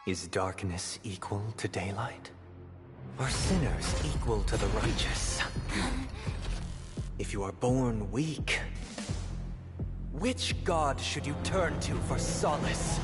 Is darkness equal to daylight? Are sinners equal to the righteous? If you are born weak, which god should you turn to for solace?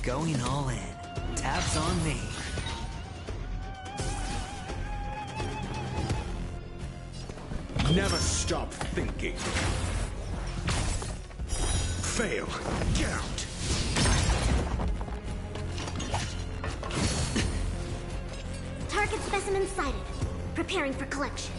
Going all in. Tabs on me. Never stop thinking. Fail. Get out. Target specimen sighted. Preparing for collection.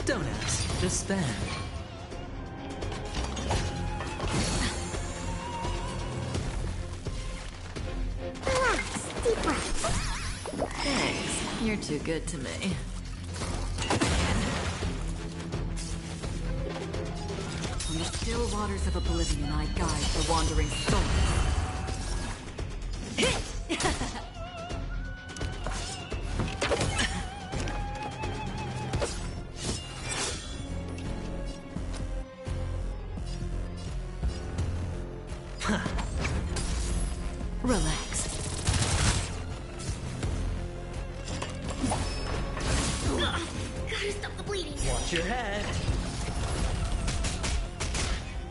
Don't ask, just spend. Relax. Deep breaths. Thanks. You're too good to me. From the still waters of oblivion, I guide the wandering soul. Relax. Gotta stop the bleeding. Watch your head.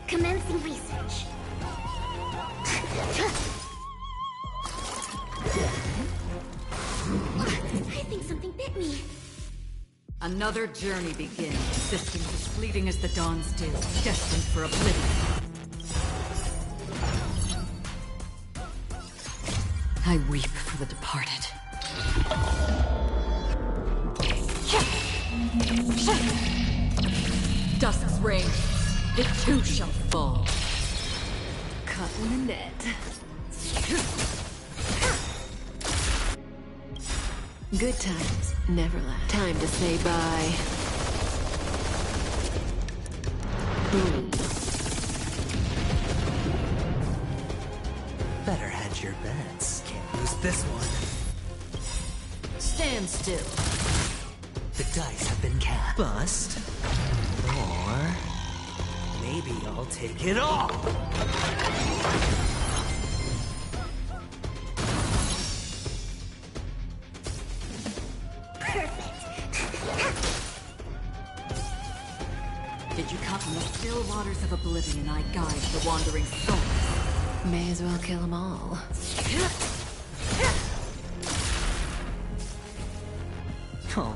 Commencing research. I think something bit me. Another journey begins, systems as fleeting as the dawn's dew, destined for oblivion. I weep for the departed. Dusk's reign, it too shall fall. Caught in the net. Good times never last. Time to say bye. Boom. Better hedge your bets. Can't lose this one. Stand still. The dice have been cast. Bust. Or maybe I'll take it all. Did you cut from the still waters of oblivion, I guide the wandering soul. May as well kill them all. Oh,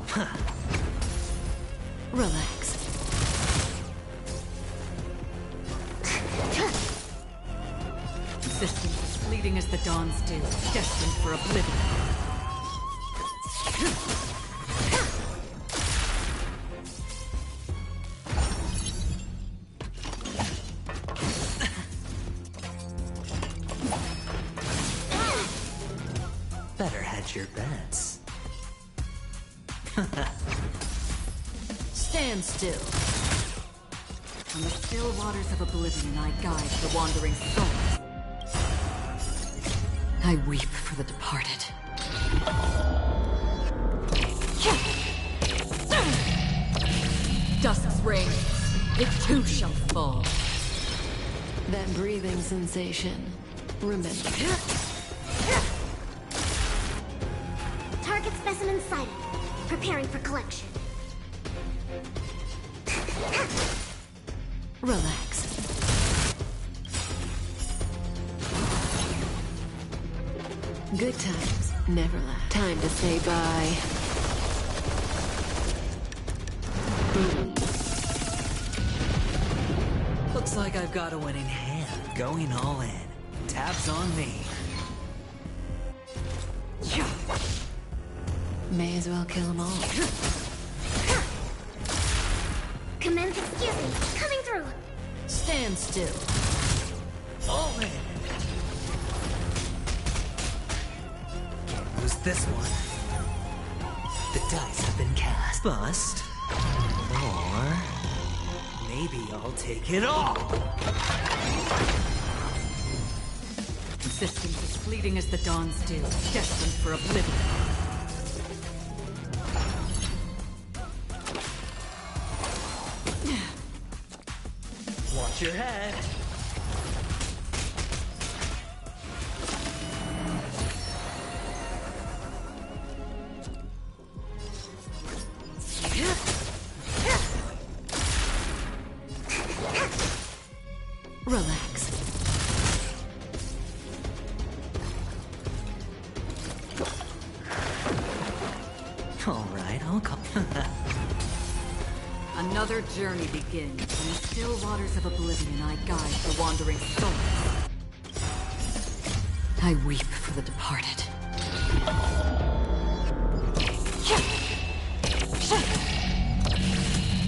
Relax. Systems as fleeting as the dawn's dew, destined for oblivion. better hedge your bets. Stand still. On the still waters of oblivion, I guide the wandering souls. I weep for the departed. Dusk's reign, it too shall fall. That breathing sensation. Remember. Delicate specimen sighted. Preparing for collection. Relax. Good times never last. Time to say bye. Boom. Looks like I've got a winning hand. Going all in. Tabs on me. May as well kill them all. Commence, excuse me. Coming through. Stand still. All in. Can't lose this one. The dice have been cast. Bust. Or maybe I'll take it all. Existence as fleeting as the dawn's dew, destined for oblivion. Watch your head. Relax. All right, I'll come. Another journey begins. In the still waters of oblivion, I guide the wandering soul. I weep for the departed.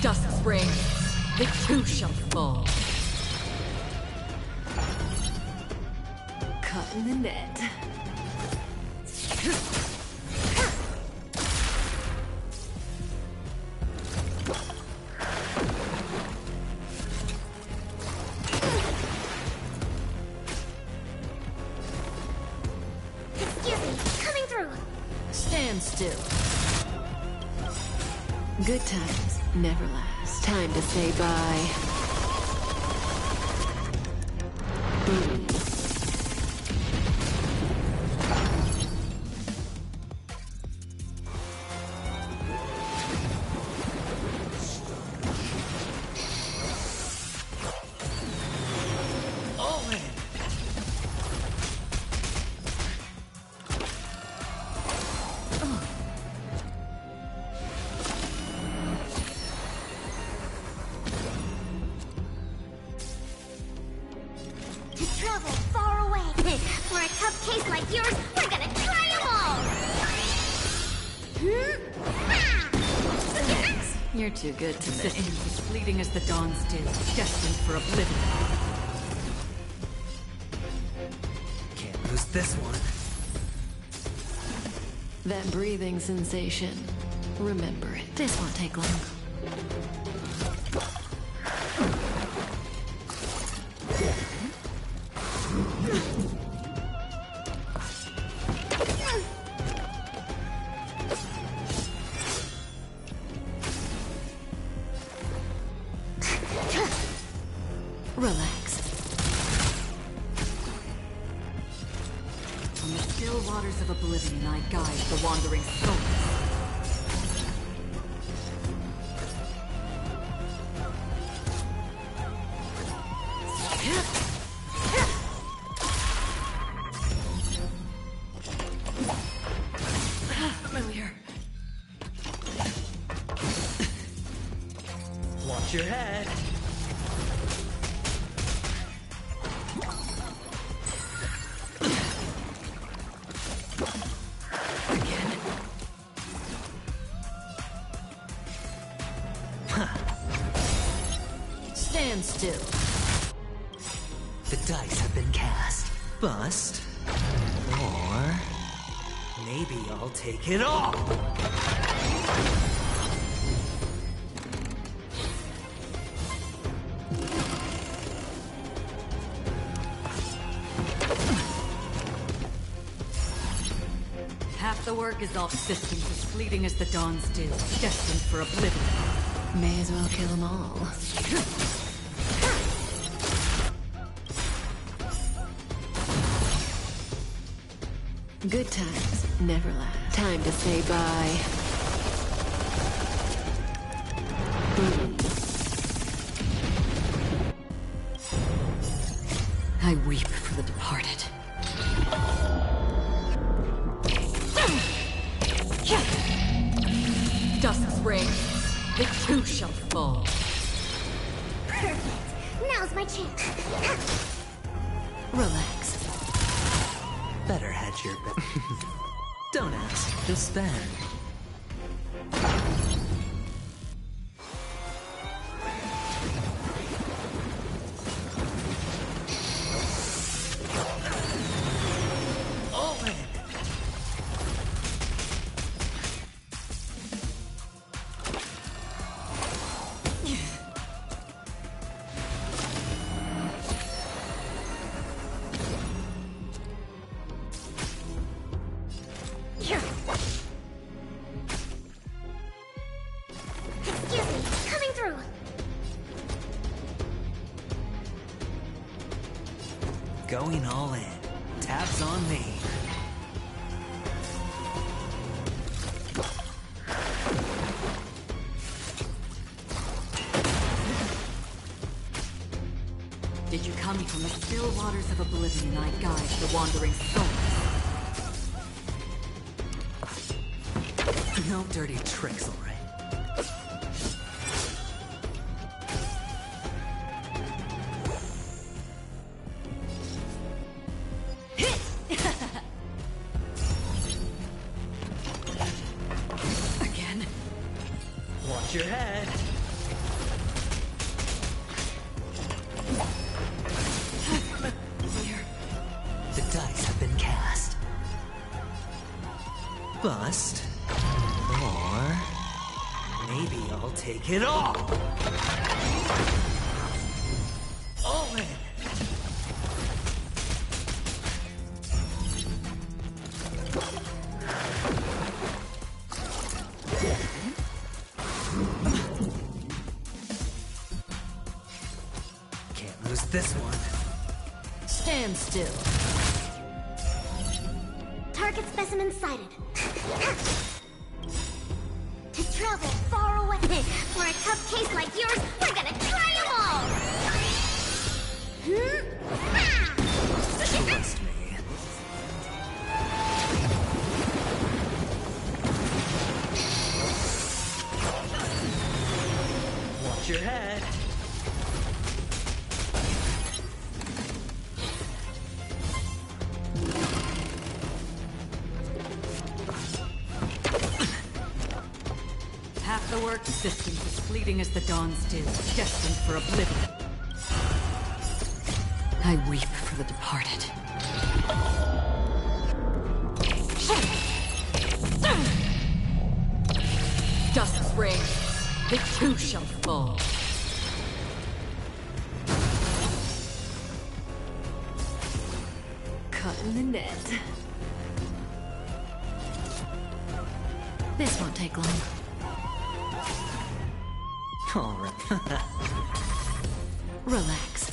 Dusk's reign, they too shall fall. Caught in the net. Excuse me. Coming through. Stand still. Good times never last. Time to say bye. Boom. All in. To travel far away. For a tough case like yours, we're gonna try them all. You're too good to me. Existence as fleeting as the dawn's dew, destined for oblivion. Can't lose this one. That breathing sensation. Remember it. This won't take long. Relax. In the still waters of oblivion, I guide the wandering soul. Familiar. Watch your head. Again. Stand still. The dice have been cast. Bust. Or maybe I'll take it all. Half the work is off. Existence as fleeting as the dawn's dew, destined for oblivion. May as well kill them all. Good times never last. Time to say bye. Boom. I weep for the departed. Dusk's reign, it too shall fall. Perfect. Now's my chance. Relax. Better hedge your bet. Don't ask, just spend. All in. Excuse me, coming through. Going all in. Tabs on me. Did you come from the still waters of oblivion I guide the wandering souls? No dirty tricks, all right? Again? Watch your head. Here. The dice have been cast. Bust. Or maybe I'll take it all. All in. Can't lose this one. Stand still. Target specimen sighted. To travel far away. For a tough case like yours, we're gonna try them all! Trust me. Watch your head. Half the work systems as fleeting as the dawn's dew, destined for oblivion. I weep for the departed. Dusk's reign, it too shall fall. Caught in the net. This won't take long. All right. Relax.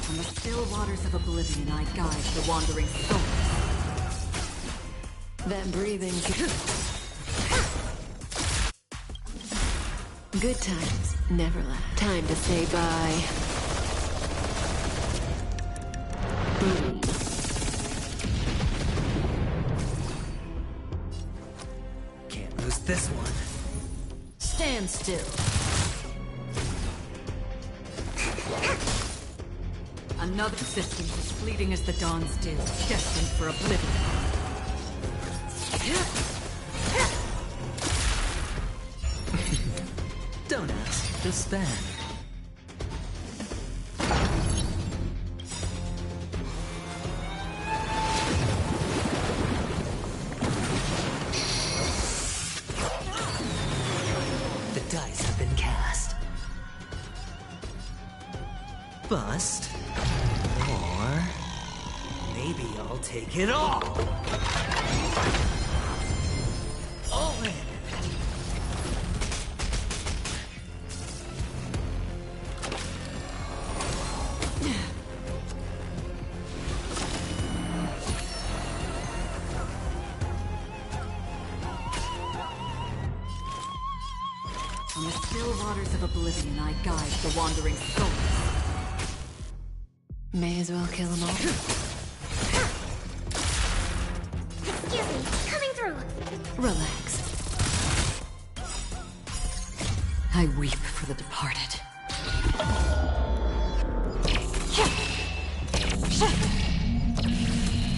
From the still waters of oblivion I guide the wandering souls. That breathing. Good times never last. Time to say bye. Boom. Can't lose this one. Stand still. Another system as fleeting as the dawn's dew, destined for oblivion. Don't ask, just spend. The dice have been cast. Bust. Or maybe I'll take it all. All in. waters of oblivion I guide the wandering souls. May as well kill them all. Excuse me, coming through. Relax. I weep for the departed.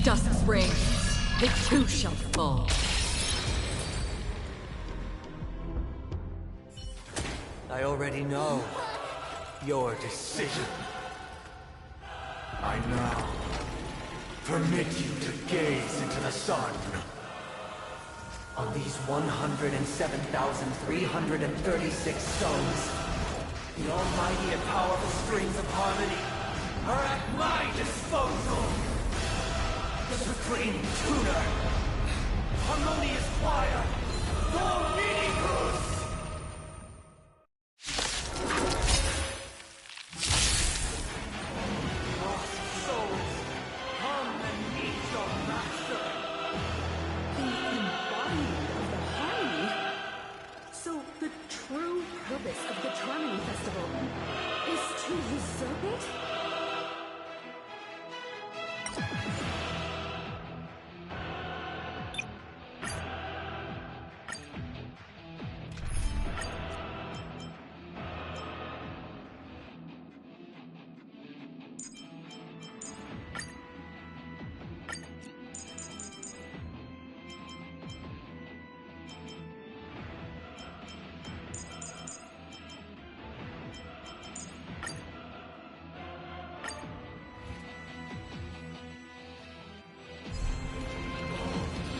Dusk's reign, it too shall fall. I already know your decision. I now permit you to gaze into the sun. On these 107,336 stones, the almighty and powerful strings of harmony are at my disposal. Supreme tuner, harmonious choir, for miracles. Lost souls, come and meet your master. The embodiment of the harmony. So the true purpose of the Charmony Festival is to usurp it?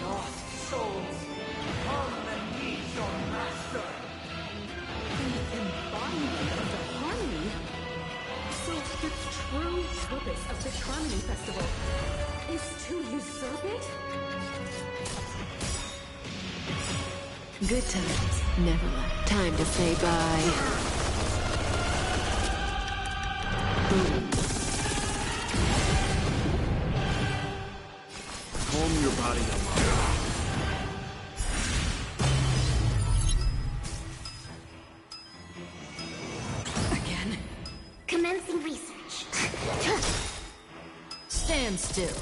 Lost souls, come and meet your master. The embodiment of the harmony? So the true purpose of the Charmony Festival is to usurp it? Good times never last. Time to say bye. Boom. Calm your body alone. Again? Commencing research. Stand still.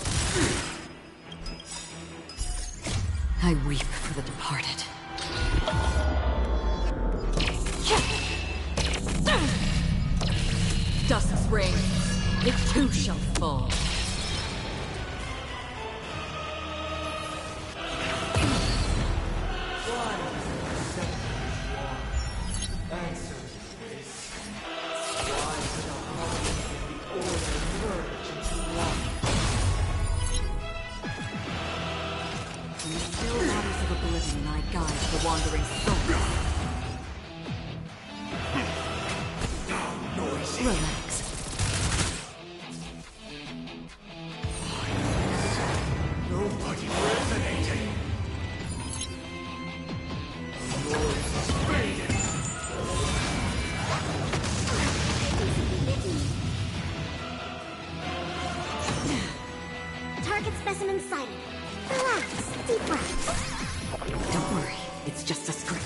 I weep for the departed. Dusk's reign, it too shall fall. Answer this. Why did the harmony of the order merge into one? In the still waters of oblivion I guide the wandering souls. Relax. Nobody resonating. Noise is fading. Target specimen sighted. Relax, deep breaths. Don't worry, it's just a script.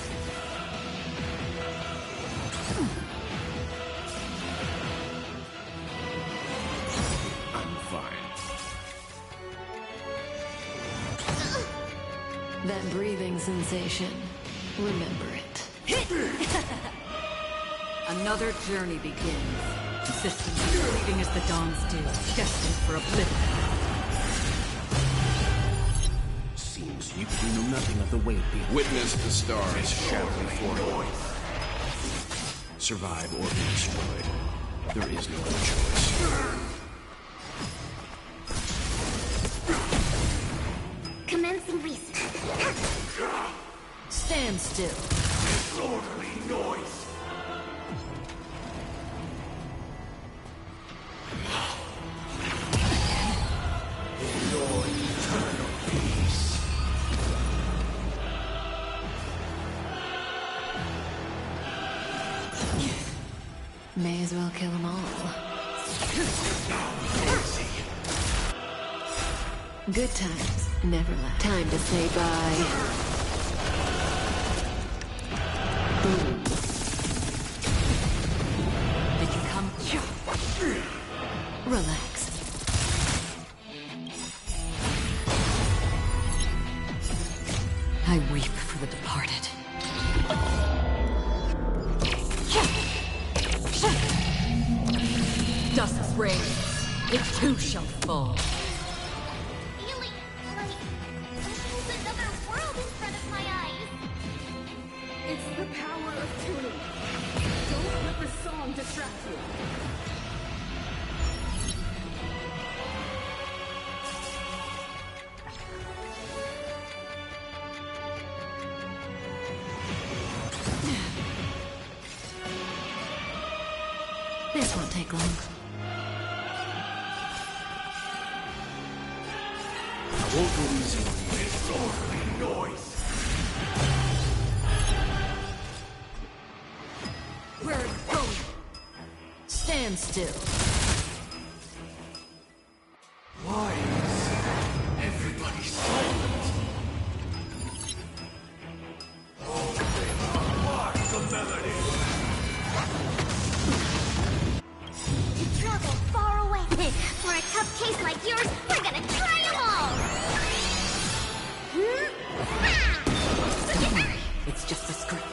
I'm fine. That breathing sensation. Remember it. Another journey begins. Systems as fleeting as the dawn's dew, destined for oblivion. Seems you know nothing of the weight behind. Witness the stars shadow before you. Survive or be destroyed. There is no other choice. Commencing research. Stand still. Disorderly noise. In your eternal peace. May as well kill them all. Good times never last. Time to say bye. Boom. I weep for the departed. Dusk's reign, it too shall fall. Feeling like there's another world in front of my eyes. It's the power of tuning. Don't let the song distract you. This won't take long. I won't go easy on you. Disorderly noise. Where are you going? Stand still. Why is everybody silent? Mark the melody. To travel far away. For a tough case like yours, we're gonna try them all! Don't worry, it's just a script.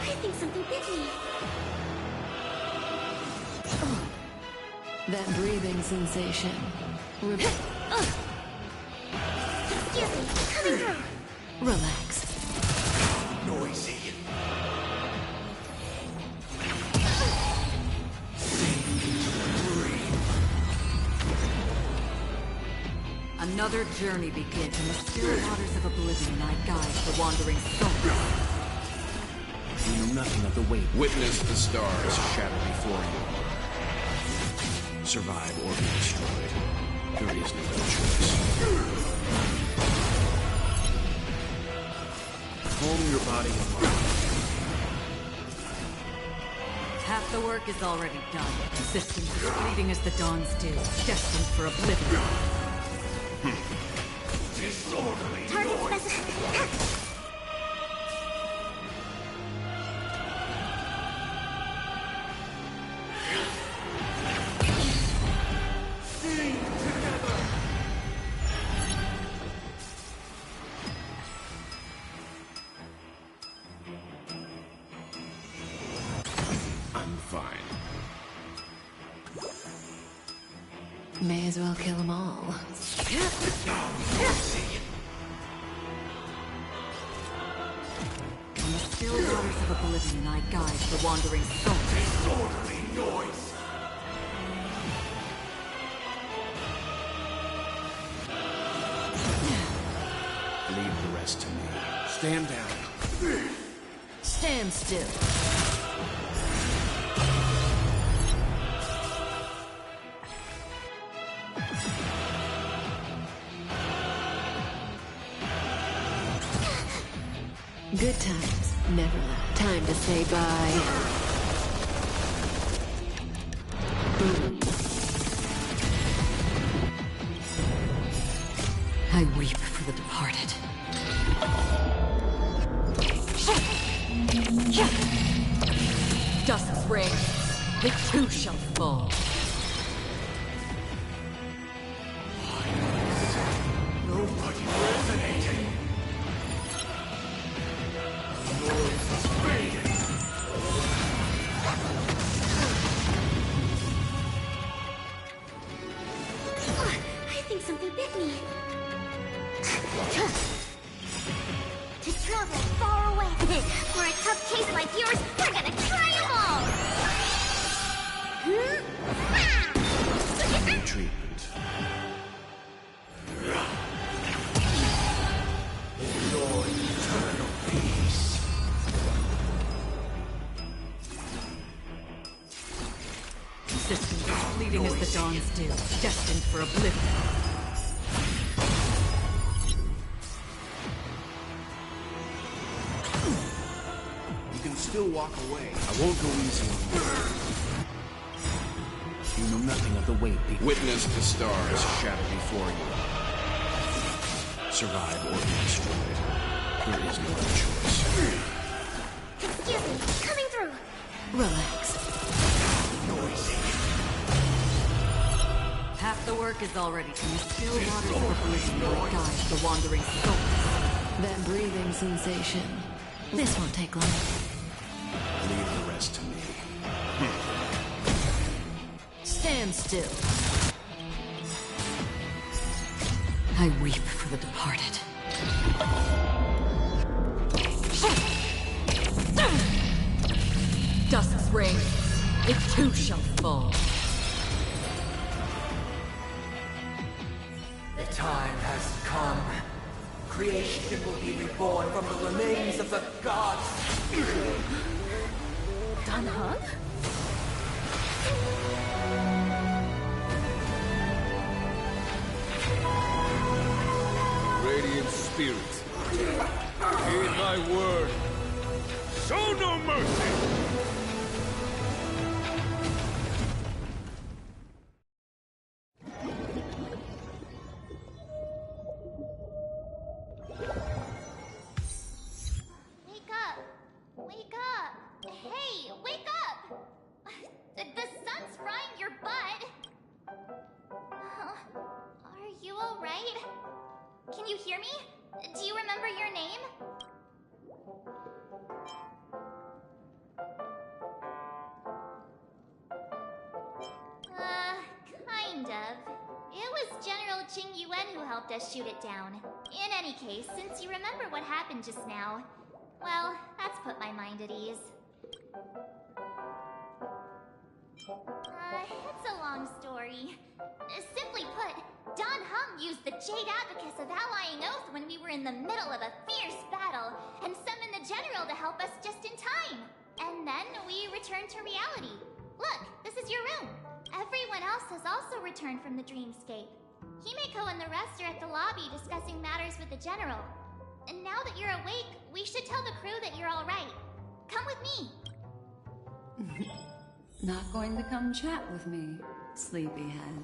I think something bit me. That breathing sensation. Excuse me, coming through. Relax. Noisy. Another journey begins in the still waters of oblivion. I guide the wandering soul. You know nothing of the weight. Witness the stars shatter before you. Survive or be destroyed. There is no other choice. Calm your body and mind. Half the work is already done. Systems as fleeting as the dawn's dew, destined for oblivion. Disorderly Target noise. specified. Sing together. I'm fine. May as well kill them all. In the still waters of oblivion, I guide the wandering soul. Disorderly noise. Leave the rest to me. Stand down. Stand still. Good times never last. Time to say bye. Boom. I weep for the departed. Dusk's reign, it too shall fall. Nobody resonating. Noise is fading. I think something bit me. To travel far away. For a tough case like yours, we're gonna try them all! New treatment. Enjoy eternal peace. Systems as fleeting as the dawn's dew, destined for oblivion. You can still walk away. I won't go easy on you. You know nothing of the weight. Witness the stars shatter before you. Survive or be destroyed. There is no other choice. Excuse me, coming through. Relax. Noisy. The work is already done. Still waters of oblivion will guide the wandering souls. That breathing sensation. This won't take long. Leave the rest to me. Stand still. I weep for the departed. Dusk's reign, it too shall fall. The time has come. Creation will be reborn from the remains of the gods. Dan Heng? Radiant spirits, heed my word. Show no mercy! Wake up! Wake up! Hey, wake up! The sun's frying your butt! Are you alright? Can you hear me? Do you remember your name? Kind of. It was General Qing Yuan who helped us shoot it down. In any case, since you remember what happened just now, well, that's put my mind at ease. It's a long story. Simply put, Dan Heng used the Jade Abacus of Allying Oath when we were in the middle of a fierce battle, and summoned the General to help us just in time. And then we returned to reality. Look, this is your room. Everyone else has also returned from the dreamscape. Himeko and the rest are at the lobby discussing matters with the General. And now that you're awake, we should tell the crew that you're alright. Come with me. Not going to come chat with me, sleepyhead.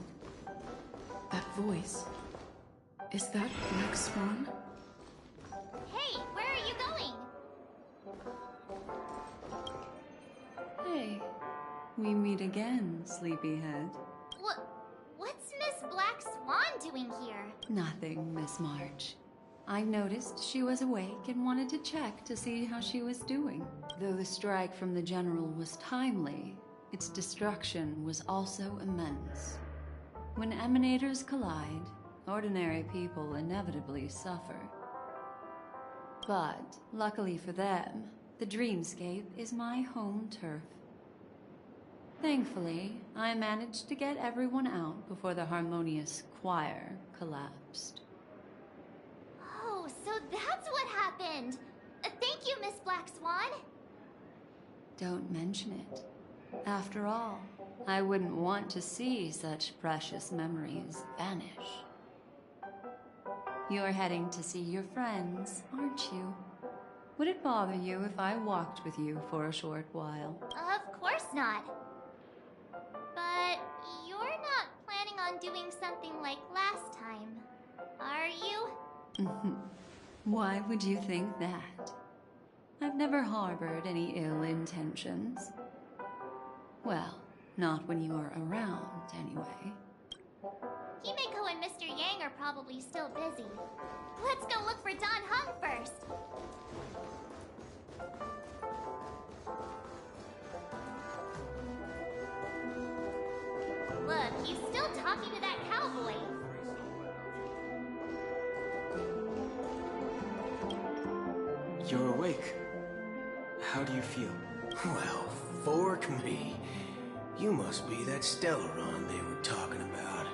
That voice. Is that Black Swan? Hey, where are you going? Hey, we meet again, sleepyhead. What's Miss Black Swan doing here? Nothing, Miss March. I noticed she was awake and wanted to check to see how she was doing. Though the strike from the General was timely, its destruction was also immense. When emanators collide, ordinary people inevitably suffer. But, luckily for them, the dreamscape is my home turf. Thankfully, I managed to get everyone out before the harmonious choir collapsed. Oh, so that's what happened! Thank you, Miss Black Swan! Don't mention it. After all, I wouldn't want to see such precious memories vanish. You're heading to see your friends, aren't you? Would it bother you if I walked with you for a short while? Of course not. But you're not planning on doing something like last time, are you? Why would you think that? I've never harbored any ill intentions. Well, not when you are around, anyway. Himeko and Mr. Yang are probably still busy. Let's go look for Dan Heng first! Look, he's still talking to that cowboy. You're awake. How do you feel? Well, fork me. You must be that Stellaron they were talking about.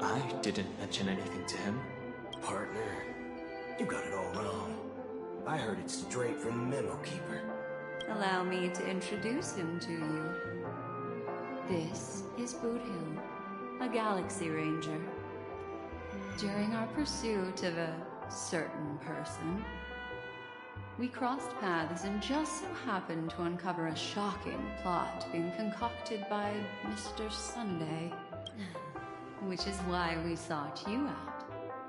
I didn't mention anything to him. Partner, you got it all wrong. I heard it straight from the memo keeper. Allow me to introduce him to you. This is Boot Hill, a Galaxy Ranger. During our pursuit of a certain person, we crossed paths and just so happened to uncover a shocking plot being concocted by Mr. Sunday. Which is why we sought you out,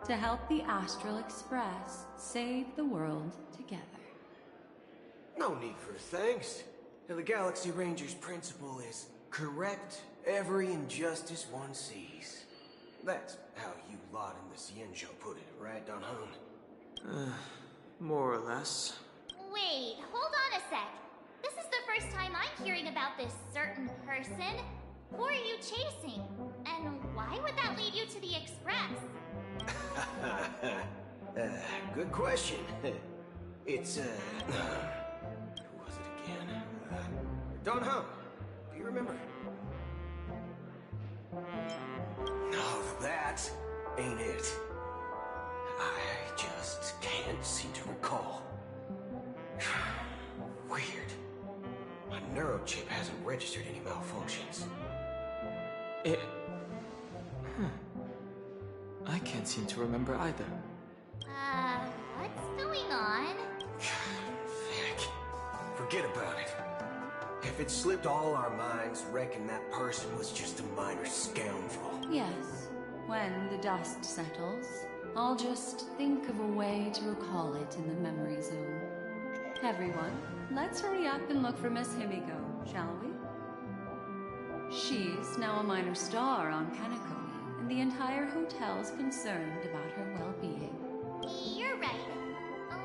to help the Astral Express save the world together. No need for thanks. The Galaxy Ranger's principle is correct every injustice one sees. That's how you lot in the Cienjo put it, right, Don Hung? More or less. Wait, hold on a sec. This is the first time I'm hearing about this certain person. Who are you chasing? And why would that lead you to the Express? Good question. It's, who was it again? Don Hung. Do you remember? No, that ain't it. I just can't seem to recall. Weird. My neurochip hasn't registered any malfunctions. I can't seem to remember either. What's going on? Heck, forget about it. If it slipped all our minds, reckon that person was just a minor scoundrel. Yes. When the dust settles, I'll just think of a way to recall it in the memory zone. Everyone, let's hurry up and look for Miss Himiko, shall we? She's now a minor star on Kanekoni, and the entire hotel's concerned about her well-being. You're right.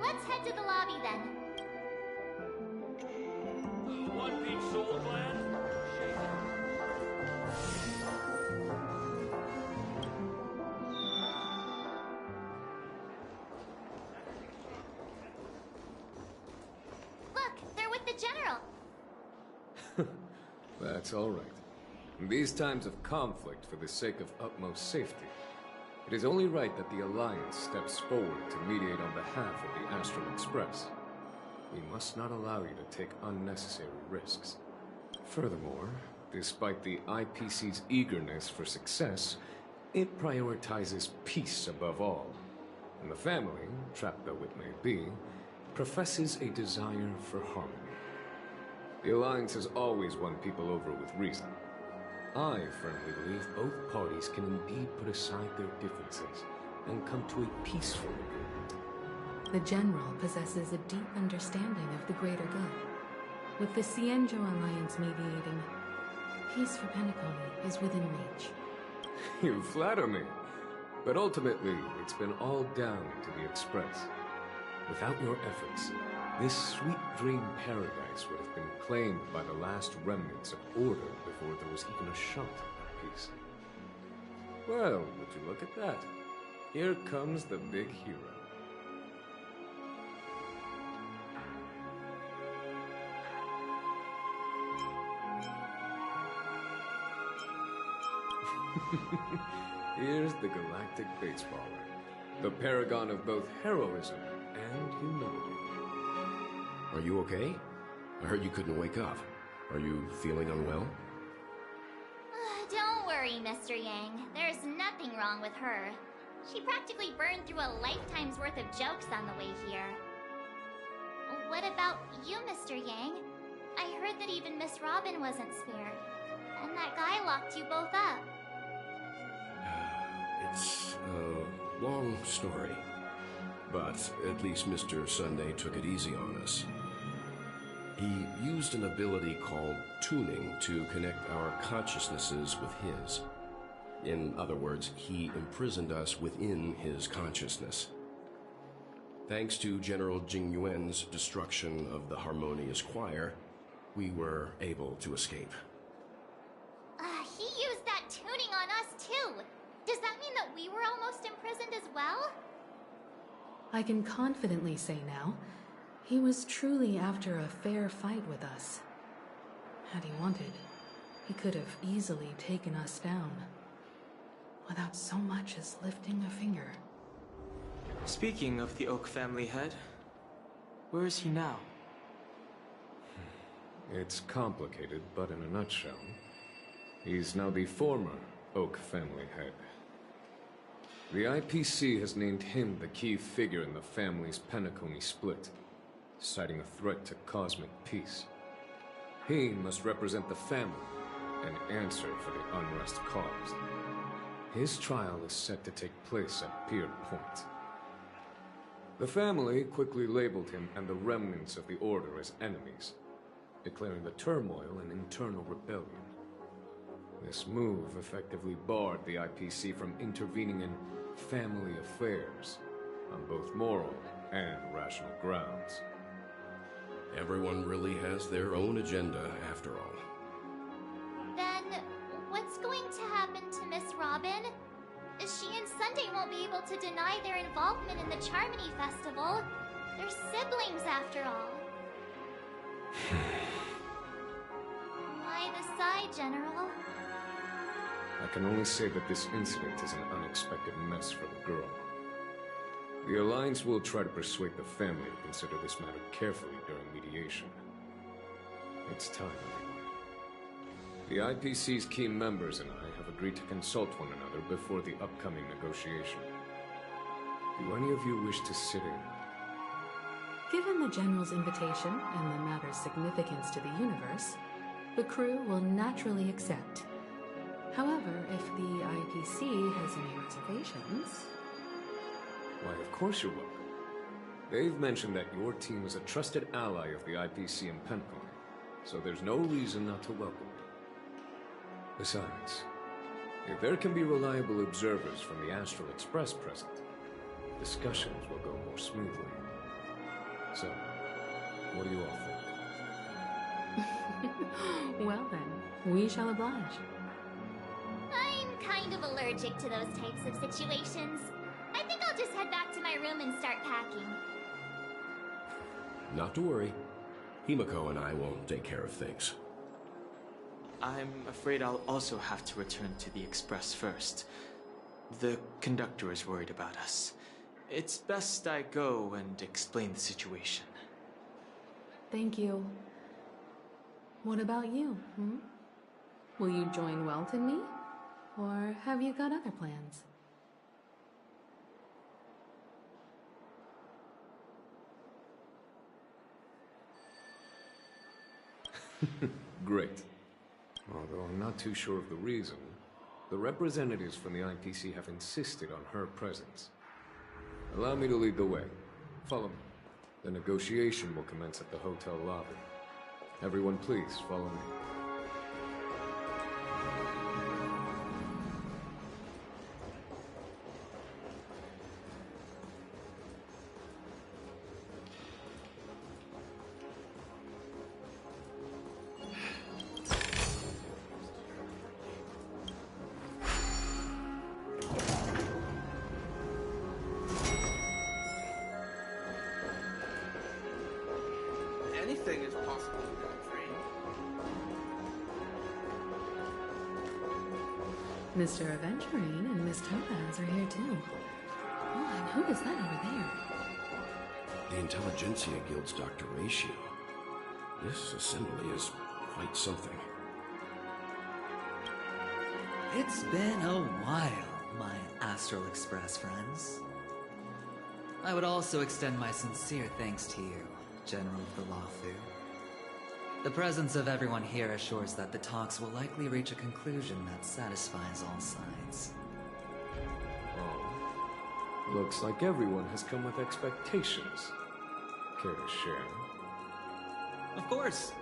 Let's head to the lobby then. One Piece Soul Clan? Look, they're with the General. That's all right. In these times of conflict for the sake of utmost safety, it is only right that the Alliance steps forward to mediate on behalf of the Astral Express. We must not allow you to take unnecessary risks. Furthermore, despite the IPC's eagerness for success, it prioritizes peace above all. And the family, trapped though it may be, professes a desire for harmony. The Alliance has always won people over with reason. I firmly believe both parties can indeed put aside their differences and come to a peaceful agreement. The General possesses a deep understanding of the greater good. With the Cienjo Alliance mediating, peace for Penacony is within reach. You flatter me. But ultimately, it's been all down to the Express. Without your efforts, this sweet dream paradise would have been claimed by the last remnants of order before there was even a shot at peace. Well, would you look at that? Here comes the big hero. Here's the galactic baseballer, the paragon of both heroism and humility. Are you okay? I heard you couldn't wake up. Are you feeling unwell? Don't worry, Mr. Yang. There's nothing wrong with her. She practically burned through a lifetime's worth of jokes on the way here. What about you, Mr. Yang? I heard that even Miss Robin wasn't spared. And that guy locked you both up. It's a long story. But at least Mr. Sunday took it easy on us. He used an ability called tuning to connect our consciousnesses with his. In other words, he imprisoned us within his consciousness. Thanks to General Jing Yuan's destruction of the Harmonious Choir, we were able to escape. He used that tuning on us too. Does that mean that we were almost imprisoned as well? I can confidently say now, he was truly after a fair fight with us. Had he wanted, he could have easily taken us down, without so much as lifting a finger. Speaking of the Oak family head, where is he now? It's complicated, but in a nutshell, he's now the former Oak family head. The IPC has named him the key figure in the family's Penacony split, citing a threat to cosmic peace. He must represent the family and answer for the unrest caused. His trial is set to take place at Pier Point. The family quickly labeled him and the remnants of the Order as enemies. declaring the turmoil an internal rebellion. This move effectively barred the IPC from intervening in family affairs on both moral and rational grounds. Everyone really has their own agenda, after all. Then, what's going to happen to Miss Robin? She and Sunday won't be able to deny their involvement in the Charmony Festival. They're siblings, after all. Why the sigh, General? I can only say that this incident is an unexpected mess for the girl. The Alliance will try to persuade the family to consider this matter carefully during mediation. It's time, everyone. The IPC's key members and I have agreed to consult one another before the upcoming negotiation. Do any of you wish to sit in? Given the General's invitation and the matter's significance to the universe, the crew will naturally accept. However, if the IPC has any reservations... Why, of course you're welcome. They've mentioned that your team is a trusted ally of the IPC in Pencon, so there's no reason not to welcome you. Besides, if there can be reliable observers from the Astral Express present, discussions will go more smoothly. So, what do you all think? Well then, we shall oblige. I'm kind of allergic to those types of situations. I think I'll just head back to my room and start packing. Not to worry. Himiko and I will take care of things. I'm afraid I'll also have to return to the Express first. The conductor is worried about us. It's best I go and explain the situation. Thank you. What about you, Will you join Welt and me? Or have you got other plans? Great. Although I'm not too sure of the reason, the representatives from the IPC have insisted on her presence. Allow me to lead the way. Follow me. The negotiation will commence at the hotel lobby. Everyone please, follow me. Anything is possible, Godfrey. Mr. Aventurine and Miss Topaz are here too. Oh, and who is that over there? The Intelligentsia Guild's Dr. Ratio. This assembly is quite something. It's been a while, my Astral Express friends. I would also extend my sincere thanks to you, General of the Lawfu. The presence of everyone here assures that the talks will likely reach a conclusion that satisfies all sides. Oh. Looks like everyone has come with expectations. Care to share? Of course.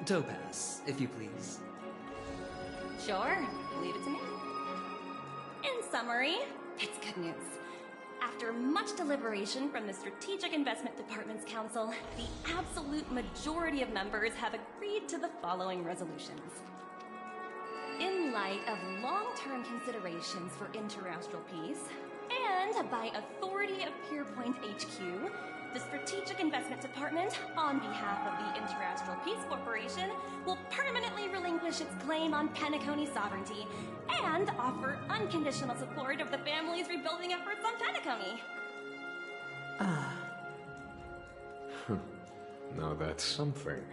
Topaz, if you please. Sure, leave it to me. In summary, it's good news. After much deliberation from the Strategic Investment Department's Council, the absolute majority of members have agreed to the following resolutions. In light of long-term considerations for interastral peace, and by authority of Pierpoint HQ, the Strategic Investment Department, on behalf of the Interastral Peace Corporation, will permanently relinquish its claim on Penacony sovereignty and offer unconditional support of the family's rebuilding efforts on Penacony. Now that's something.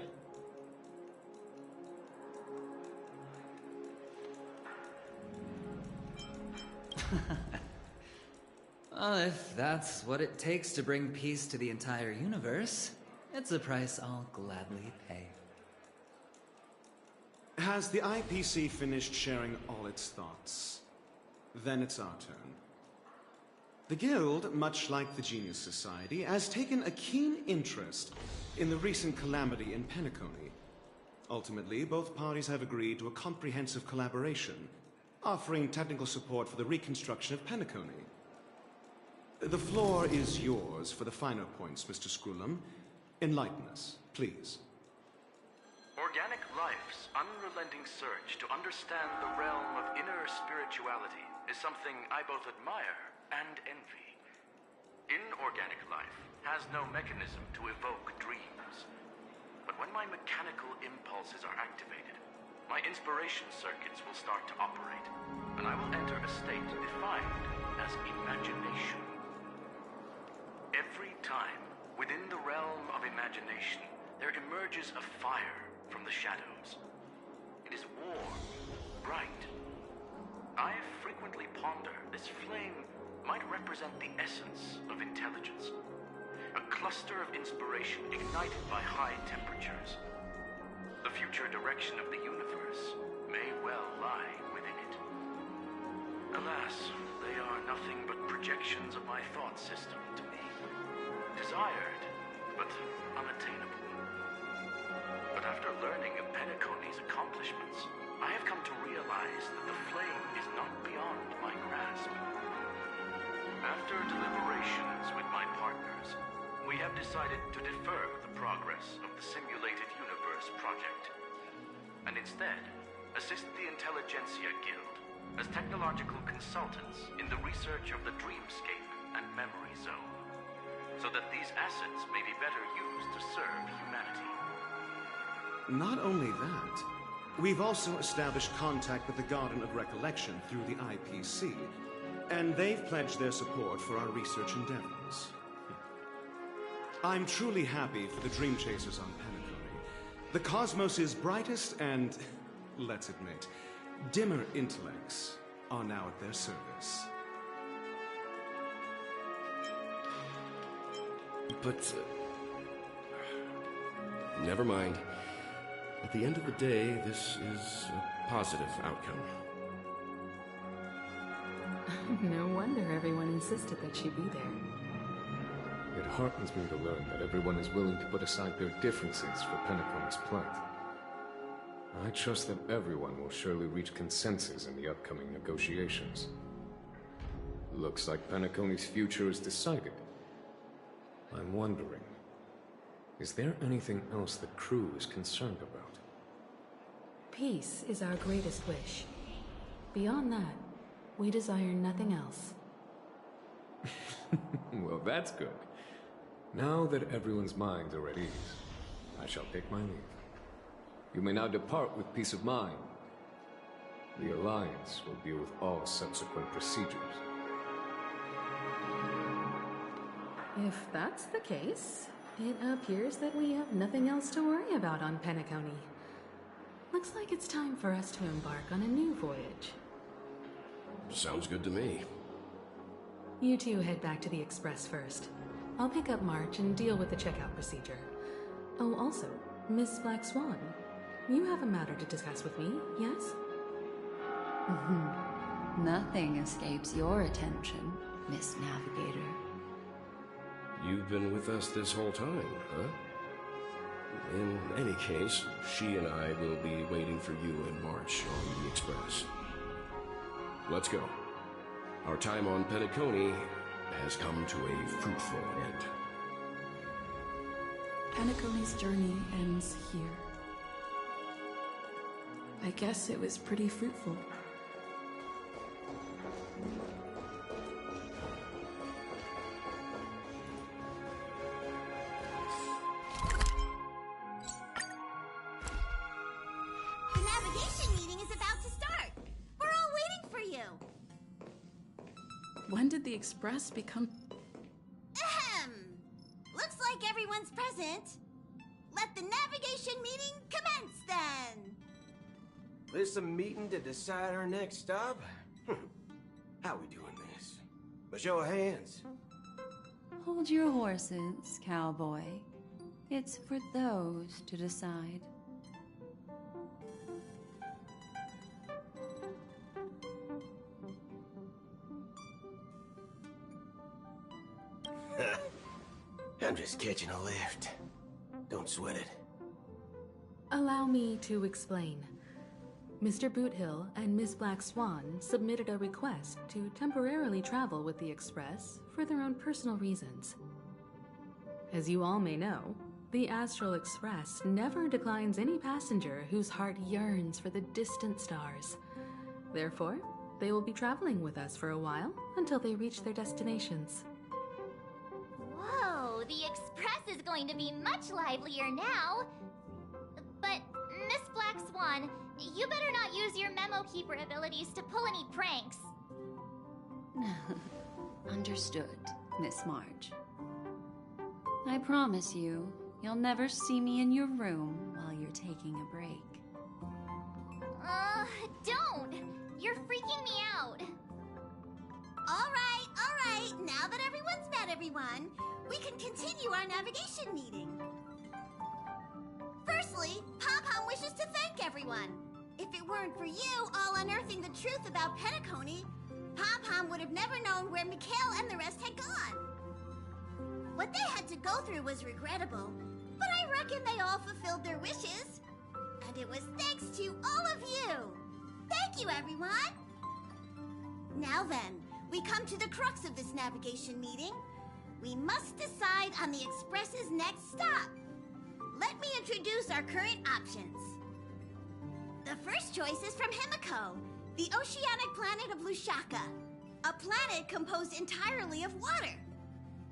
If that's what it takes to bring peace to the entire universe, it's a price I'll gladly pay. Has the IPC finished sharing all its thoughts? Then it's our turn. The Guild, much like the Genius Society, has taken a keen interest in the recent calamity in Penacony, Ultimately, both parties have agreed to a comprehensive collaboration, offering technical support for the reconstruction of Penacony. The floor is yours for the finer points, Mr. Screwlum. Enlighten us, please. Organic life's unrelenting search to understand the realm of inner spirituality is something I both admire and envy. Inorganic life has no mechanism to evoke dreams. But when my mechanical impulses are activated, my inspiration circuits will start to operate, and I will enter a state defined as imagination. Every time, within the realm of imagination, there emerges a fire from the shadows. It is warm, bright. I frequently ponder this flame might represent the essence of intelligence. A cluster of inspiration ignited by high temperatures. The future direction of the universe may well lie within it. Alas, they are nothing but projections of my thought system to me. Desired, but unattainable. But after learning of Penacony's accomplishments, I have come to realize that the flame is not beyond my grasp. After deliberations with my partners, we have decided to defer the progress of the Simulated Universe project, and instead assist the Intelligentsia Guild as technological consultants in the research of the Dreamscape and Memory Zone, so that these assets may be better used to serve humanity. Not only that, we've also established contact with the Garden of Recollection through the IPC, and they've pledged their support for our research endeavors. I'm truly happy for the Dream Chasers on Penacony. The cosmos' brightest and, let's admit, dimmer intellects are now at their service. But, never mind. At the end of the day, this is a positive outcome. No wonder everyone insisted that she be there. It heartens me to learn that everyone is willing to put aside their differences for Penacony's plight. I trust that everyone will surely reach consensus in the upcoming negotiations. Looks like Penacony's future is decided. I'm wondering, is there anything else the crew is concerned about? Peace is our greatest wish. Beyond that, we desire nothing else. Well, that's good. Now that everyone's minds are at ease, I shall take my leave. You may now depart with peace of mind. The Alliance will deal with all subsequent procedures. If that's the case, it appears that we have nothing else to worry about on Penacony. Looks like it's time for us to embark on a new voyage. Sounds good to me. You two head back to the Express first. I'll pick up March and deal with the checkout procedure. Oh, also, Miss Black Swan, you have a matter to discuss with me, yes? Nothing escapes your attention, Miss Navigator. You've been with us this whole time, huh? In any case, she and I will be waiting for you in March on the Express. Let's go. Our time on Penacony has come to a fruitful end. Penacony's journey ends here. I guess it was pretty fruitful. The navigation meeting is about to start. We're all waiting for you. When did the Express become... Ahem. Looks like everyone's present. Let the navigation meeting commence then. This a meeting to decide our next stop? How we doing this? A show of hands. Hold your horses, cowboy. It's for those to decide. I'm just catching a lift. Don't sweat it. Allow me to explain. Mr. Boothill and Miss Black Swan submitted a request to temporarily travel with the Express for their own personal reasons. As you all may know, the Astral Express never declines any passenger whose heart yearns for the distant stars. Therefore, they will be traveling with us for a while until they reach their destinations. Whoa, the Express is going to be much livelier now. But, Miss Black Swan, you better not use your Memo Keeper abilities to pull any pranks. Understood, Miss March. I promise you, you'll never see me in your room while you're taking a break. Don't! You're freaking me out. All right. Now that everyone's met everyone, we can continue our navigation meeting. Firstly, Pom-Pom wishes to thank everyone. If it weren't for you all unearthing the truth about Penacony, Pom-Pom would have never known where Mikhail and the rest had gone. What they had to go through was regrettable, but I reckon they all fulfilled their wishes. And it was thanks to all of you. Thank you, everyone. Now then, we come to the crux of this navigation meeting. We must decide on the Express's next stop. Let me introduce our current options. The first choice is from Himiko, the oceanic planet of Lushaka, a planet composed entirely of water.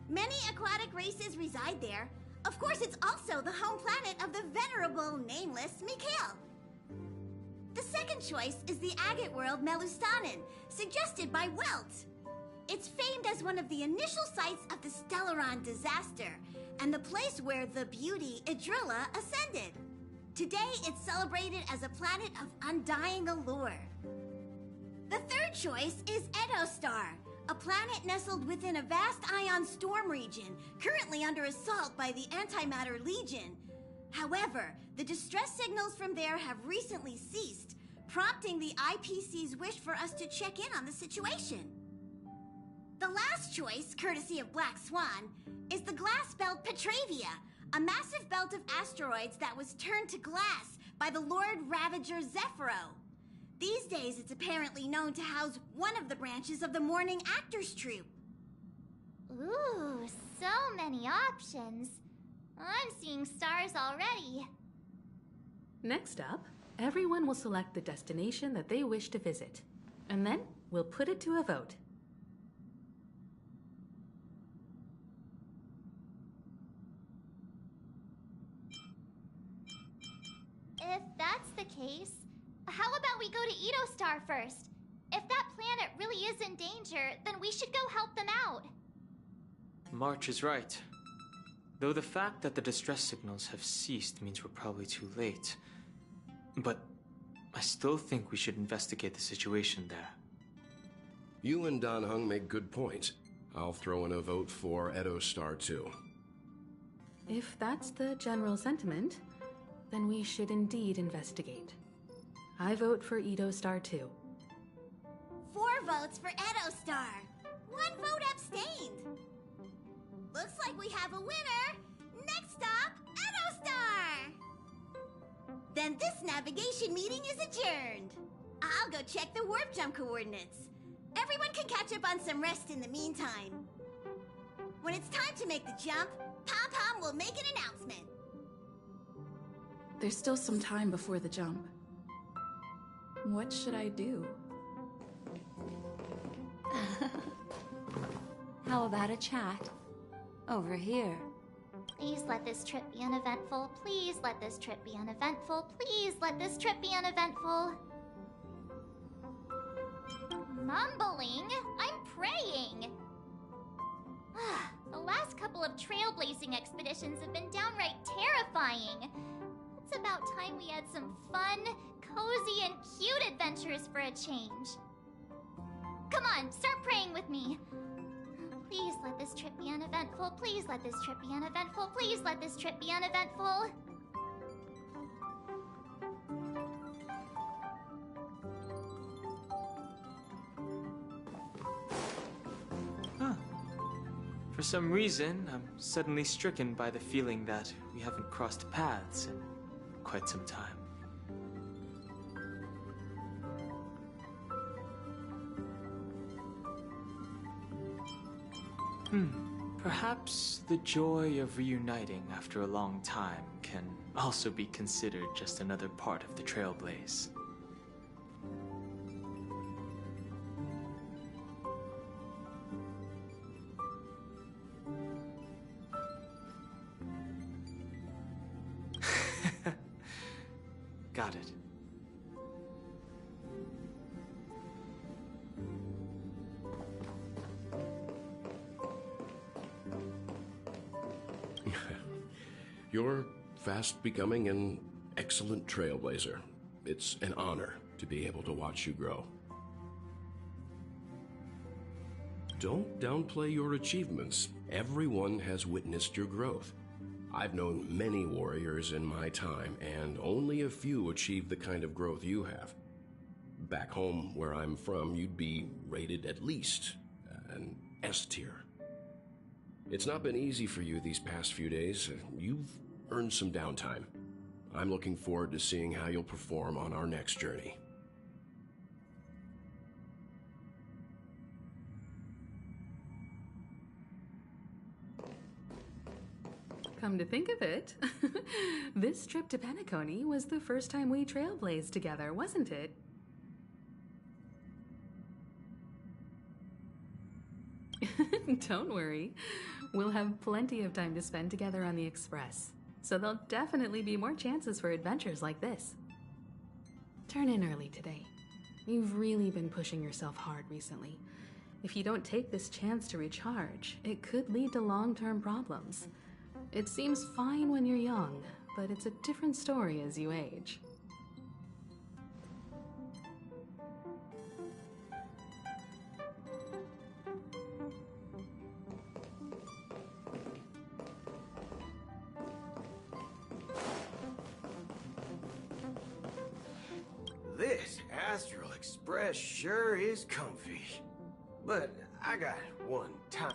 Many aquatic races reside there. Of course, it's also the home planet of the venerable, nameless Mikhail. The second choice is the agate world Melustanin, suggested by Welt. It's famed as one of the initial sites of the Stellaron disaster, and the place where the beauty Idrilla ascended. Today, it's celebrated as a planet of undying allure. The third choice is Edostar, a planet nestled within a vast ion storm region, currently under assault by the Antimatter Legion. However, the distress signals from there have recently ceased, prompting the IPC's wish for us to check in on the situation. The last choice, courtesy of Black Swan, is the glass belt Petravia, a massive belt of asteroids that was turned to glass by the Lord Ravager Zephyro. These days, it's apparently known to house one of the branches of the Morning Actors Troupe. Ooh, so many options. I'm seeing stars already. Next up, everyone will select the destination that they wish to visit, and then we'll put it to a vote. If that's the case, how about we go to Edostar first? If that planet really is in danger, then we should go help them out. March is right. Though the fact that the distress signals have ceased means we're probably too late. But I still think we should investigate the situation there. You and Dan Heng make good points. I'll throw in a vote for Edostar too. If that's the general sentiment, then we should indeed investigate. I vote for Edostar too. 4 votes for Edostar. 1 vote abstained. Looks like we have a winner. Next stop, Edostar. Then this navigation meeting is adjourned. I'll go check the warp jump coordinates. Everyone can catch up on some rest in the meantime. When it's time to make the jump, Pom-Pom will make an announcement. There's still some time before the jump. What should I do? How about a chat? Over here. Please let this trip be uneventful. Please let this trip be uneventful. Please let this trip be uneventful. Mumbling? I'm praying. The last couple of trailblazing expeditions have been downright terrifying. It's about time we had some fun, cozy, and cute adventures for a change. Come on, start praying with me. Please let this trip be uneventful. Please let this trip be uneventful. Please let this trip be uneventful. For some reason, I'm suddenly stricken by the feeling that we haven't crossed paths in quite some time. Perhaps the joy of reuniting after a long time can also be considered just another part of the Trailblaze. Got it. You're fast becoming an excellent trailblazer. It's an honor to be able to watch you grow. Don't downplay your achievements. Everyone has witnessed your growth. I've known many warriors in my time, and only a few achieve the kind of growth you have. Back home, where I'm from, you'd be rated at least an S tier. It's not been easy for you these past few days. You've earned some downtime. I'm looking forward to seeing how you'll perform on our next journey. Come to think of it, this trip to Penacony was the first time we trailblazed together, wasn't it? Don't worry. We'll have plenty of time to spend together on the Express, so there'll definitely be more chances for adventures like this. Turn in early today. You've really been pushing yourself hard recently. If you don't take this chance to recharge, it could lead to long-term problems. It seems fine when you're young, but it's a different story as you age. This Astral Express sure is comfy. But I got one time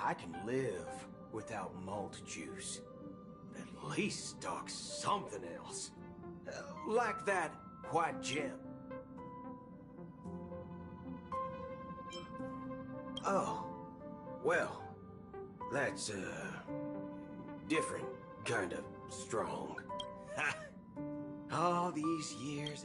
I can live without malt juice. At least stock something else. Like that white gem. Oh, well, that's different kind of strong. All these years.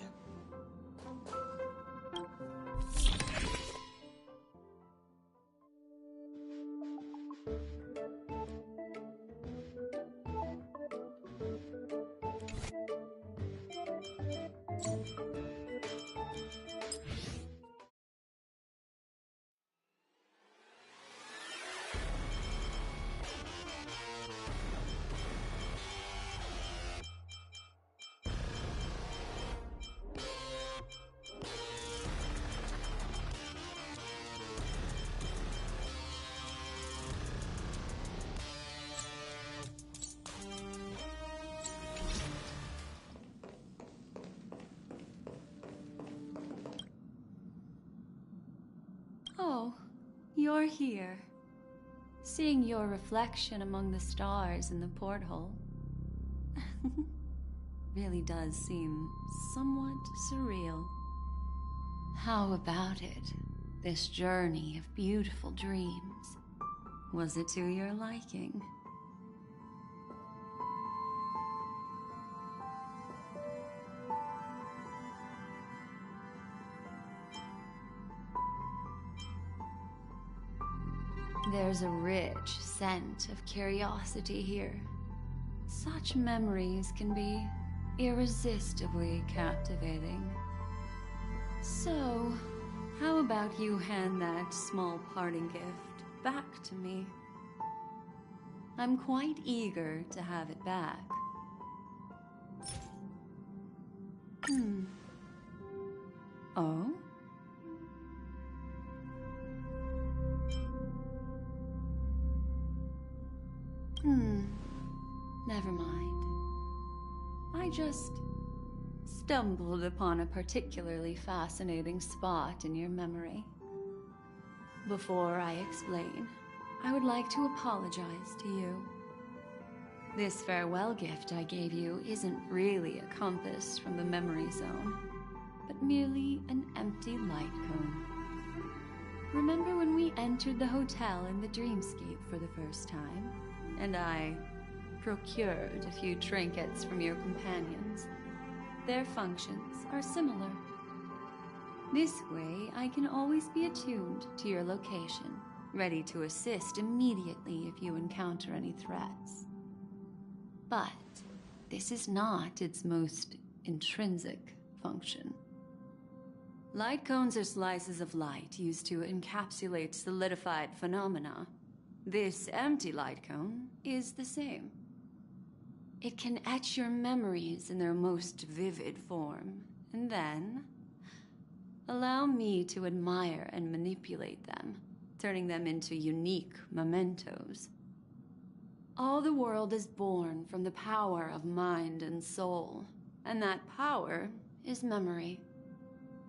Oh, you're here. Seeing your reflection among the stars in the porthole really does seem somewhat surreal. How about it? This journey of beautiful dreams. Was it to your liking? There's a rich scent of curiosity here. Such memories can be irresistibly captivating. So, how about you hand that small parting gift back to me? I'm quite eager to have it back. Oh? Never mind. I just stumbled upon a particularly fascinating spot in your memory. Before I explain, I would like to apologize to you. This farewell gift I gave you isn't really a compass from the memory zone, but merely an empty light cone. Remember when we entered the hotel in the dreamscape for the first time, and I procured a few trinkets from your companions? Their functions are similar. This way, I can always be attuned to your location, ready to assist immediately if you encounter any threats. But this is not its most intrinsic function. Light cones are slices of light used to encapsulate solidified phenomena. This empty light cone is the same. It can etch your memories in their most vivid form, and then allow me to admire and manipulate them, turning them into unique mementos. All the world is born from the power of mind and soul, and that power is memory.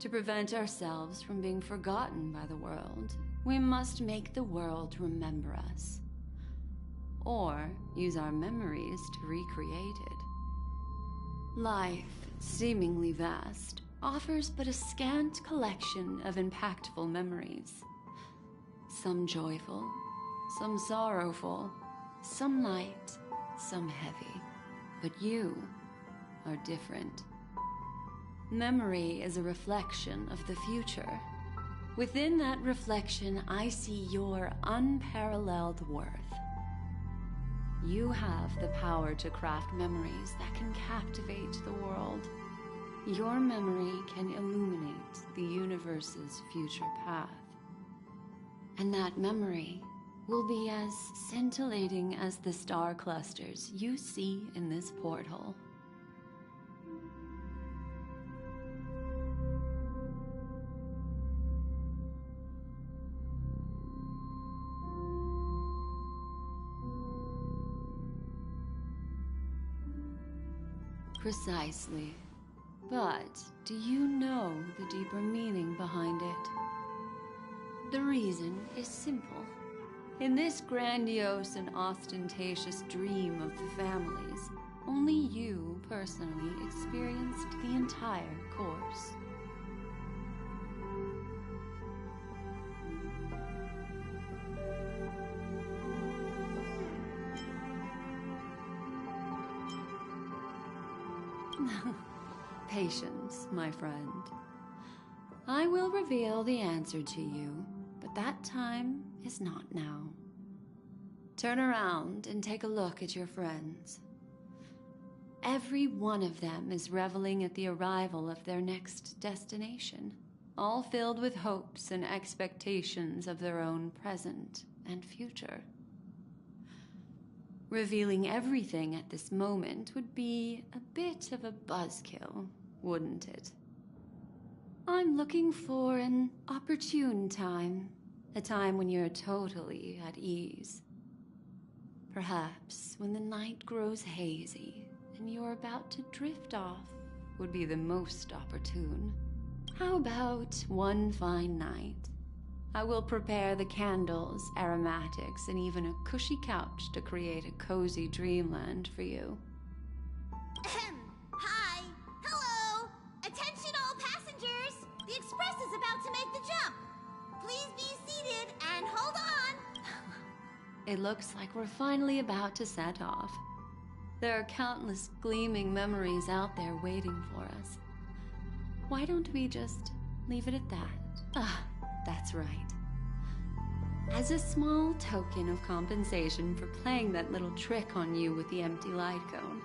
To prevent ourselves from being forgotten by the world, we must make the world remember us, or use our memories to recreate it. Life, seemingly vast, offers but a scant collection of impactful memories. Some joyful, some sorrowful, some light, some heavy. But you are different. Memory is a reflection of the future. Within that reflection, I see your unparalleled worth. You have the power to craft memories that can captivate the world. Your memory can illuminate the universe's future path. And that memory will be as scintillating as the star clusters you see in this porthole. Precisely. But do you know the deeper meaning behind it? The reason is simple. In this grandiose and ostentatious dream of the families, only you personally experienced the entire course. Patience, my friend. I will reveal the answer to you, but that time is not now. Turn around and take a look at your friends. Every one of them is reveling at the arrival of their next destination, all filled with hopes and expectations of their own present and future. Revealing everything at this moment would be a bit of a buzzkill, wouldn't it? I'm looking for an opportune time, a time when you're totally at ease. Perhaps when the night grows hazy and you're about to drift off would be the most opportune. How about one fine night? I will prepare the candles, aromatics, and even a cushy couch to create a cozy dreamland for you. Hi! Hello! Attention all passengers! The express is about to make the jump! Please be seated and hold on! It looks like we're finally about to set off. There are countless gleaming memories out there waiting for us. Why don't we just leave it at that? Ah, that's right. As a small token of compensation for playing that little trick on you with the empty light cone,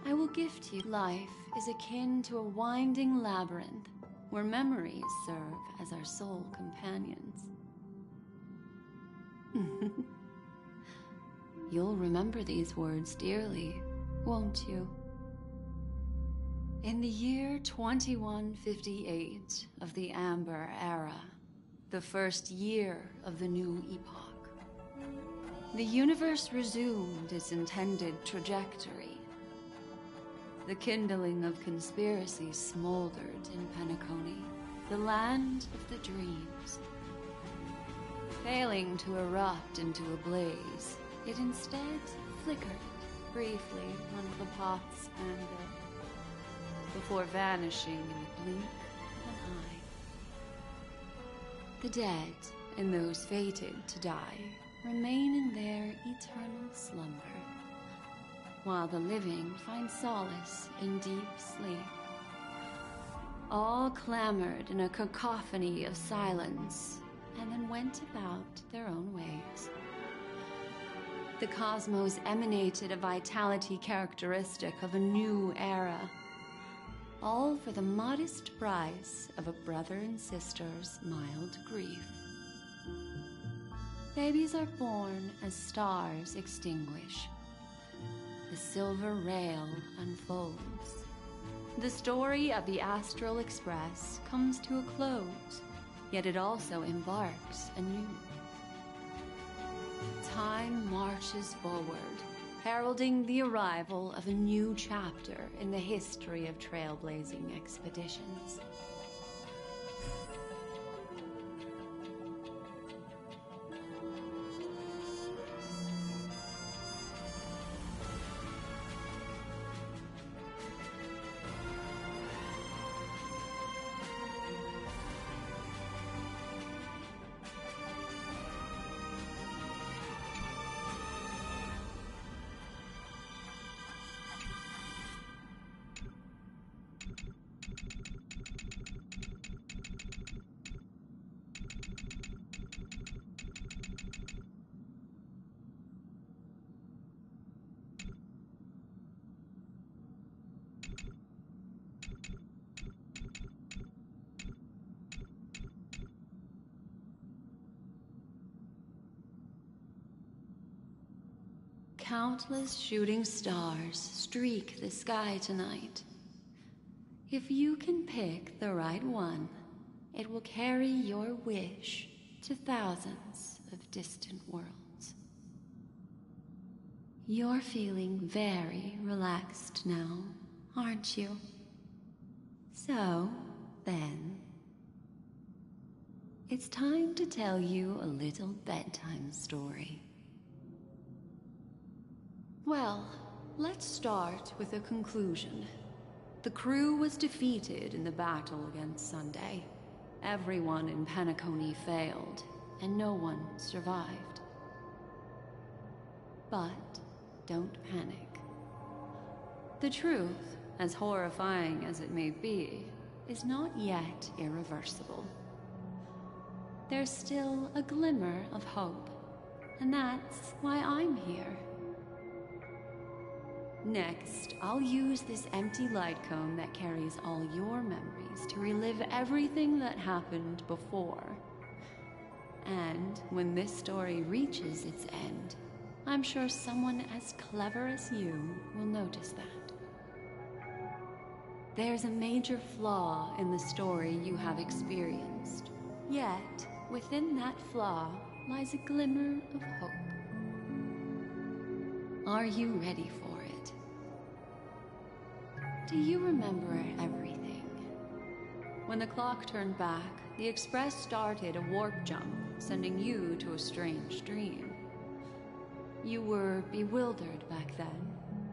I will gift you. Life is akin to a winding labyrinth where memories serve as our sole companions. You'll remember these words dearly, won't you? In the year 2158 of the Amber Era, the first year of the new epoch, the universe resumed its intended trajectory. The kindling of conspiracy smoldered in Penacony, the land of the dreams. Failing to erupt into a blaze, it instead flickered briefly under the pot's anvil, before vanishing in the blink of an eye. The dead, and those fated to die, remain in their eternal slumber, while the living find solace in deep sleep. All clamored in a cacophony of silence, and then went about their own ways. The cosmos emanated a vitality characteristic of a new era, all for the modest price of a brother and sister's mild grief. Babies are born as stars extinguish. The silver rail unfolds. The story of the Astral Express comes to a close, yet it also embarks anew. Time marches forward, heralding the arrival of a new chapter in the history of trailblazing expeditions. Countless shooting stars streak the sky tonight. If you can pick the right one, it will carry your wish to thousands of distant worlds. You're feeling very relaxed now, aren't you? So, then, it's time to tell you a little bedtime story. Well, let's start with a conclusion. The crew was defeated in the battle against Sunday. Everyone in Penacony failed, and no one survived. But don't panic. The truth, as horrifying as it may be, is not yet irreversible. There's still a glimmer of hope, and that's why I'm here. Next, I'll use this empty light cone that carries all your memories to relive everything that happened before. And when this story reaches its end, I'm sure someone as clever as you will notice that. There's a major flaw in the story you have experienced, yet within that flaw lies a glimmer of hope. Are you ready for it? Do you remember everything? When the clock turned back, the Express started a warp jump, sending you to a strange dream. You were bewildered back then,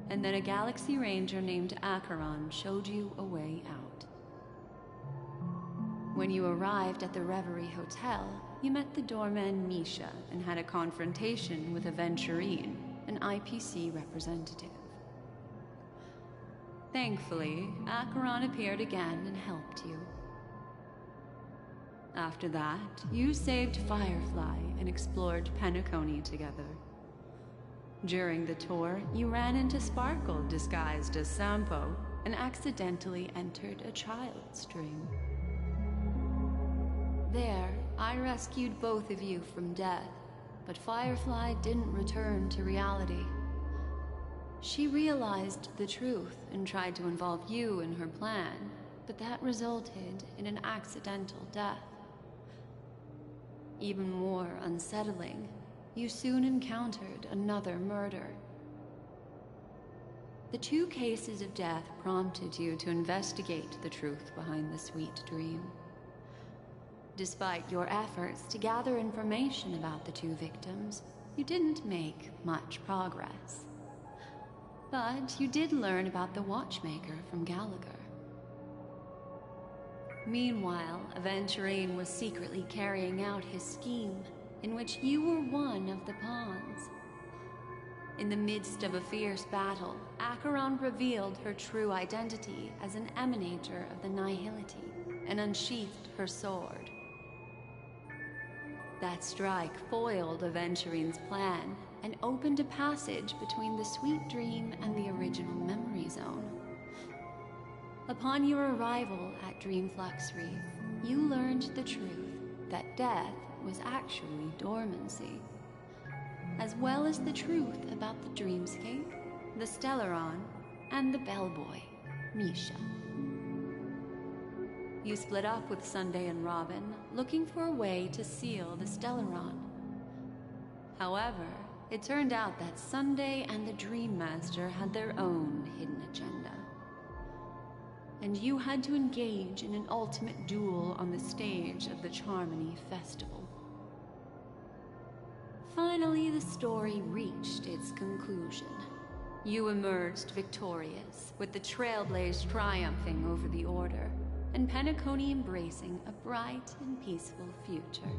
and then a Galaxy Ranger named Acheron showed you a way out. When you arrived at the Reverie Hotel, you met the doorman Misha and had a confrontation with Aventurine, an IPC representative. Thankfully, Acheron appeared again and helped you. After that, you saved Firefly and explored Penacony together. During the tour, you ran into Sparkle disguised as Sampo and accidentally entered a child's dream. There, I rescued both of you from death, but Firefly didn't return to reality. She realized the truth and tried to involve you in her plan, but that resulted in an accidental death. Even more unsettling, you soon encountered another murder. The 2 cases of death prompted you to investigate the truth behind the sweet dream. Despite your efforts to gather information about the 2 victims, you didn't make much progress. But you did learn about the Watchmaker from Gallagher. Meanwhile, Aventurine was secretly carrying out his scheme, in which you were one of the pawns. In the midst of a fierce battle, Acheron revealed her true identity as an emanator of the Nihility and unsheathed her sword. That strike foiled Aventurine's plan and opened a passage between the Sweet Dream and the original Memory Zone. Upon your arrival at Dreamflux Reef, you learned the truth that death was actually dormancy, as well as the truth about the Dreamscape, the Stellaron, and the bellboy, Misha. You split up with Sunday and Robin, looking for a way to seal the Stellaron. However, it turned out that Sunday and the Dream Master had their own hidden agenda. And you had to engage in an ultimate duel on the stage of the Charmony Festival. Finally, the story reached its conclusion. You emerged victorious, with the Trailblaze triumphing over the Order, and Penacony embracing a bright and peaceful future.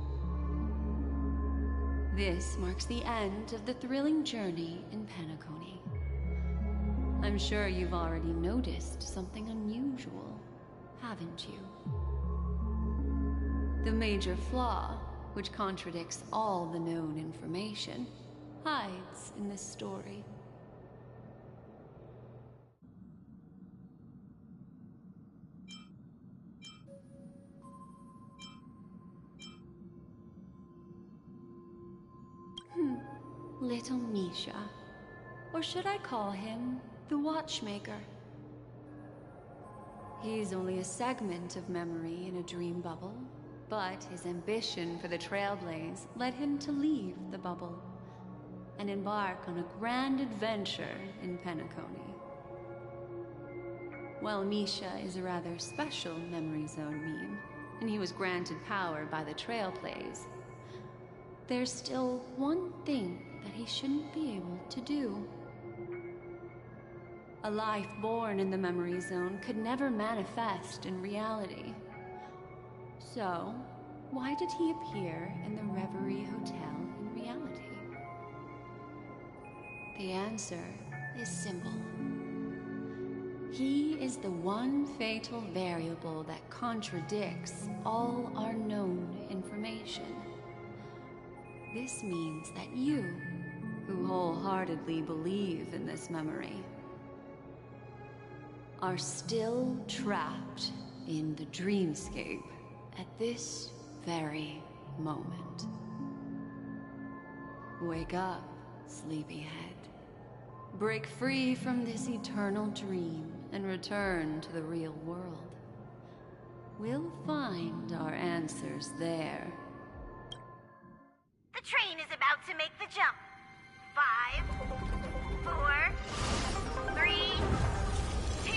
This marks the end of the thrilling journey in Penacony. I'm sure you've already noticed something unusual, haven't you? The major flaw, which contradicts all the known information, hides in this story. Little Misha. Or should I call him the Watchmaker? He's only a segment of memory in a dream bubble, but his ambition for the Trailblaze led him to leave the bubble and embark on a grand adventure in Penacony. While Misha is a rather special Memory Zone meme, and he was granted power by the Trailblaze, there's still one thing that he shouldn't be able to do. A life born in the Memory Zone could never manifest in reality. So, why did he appear in the Reverie Hotel in reality? The answer is simple. He is the one fatal variable that contradicts all our known information. This means that you, who wholeheartedly believe in this memory, are still trapped in the dreamscape at this very moment. Wake up, sleepyhead. Break free from this eternal dream and return to the real world. We'll find our answers there. The train is about to make the jump. 5, 4, 3, 2...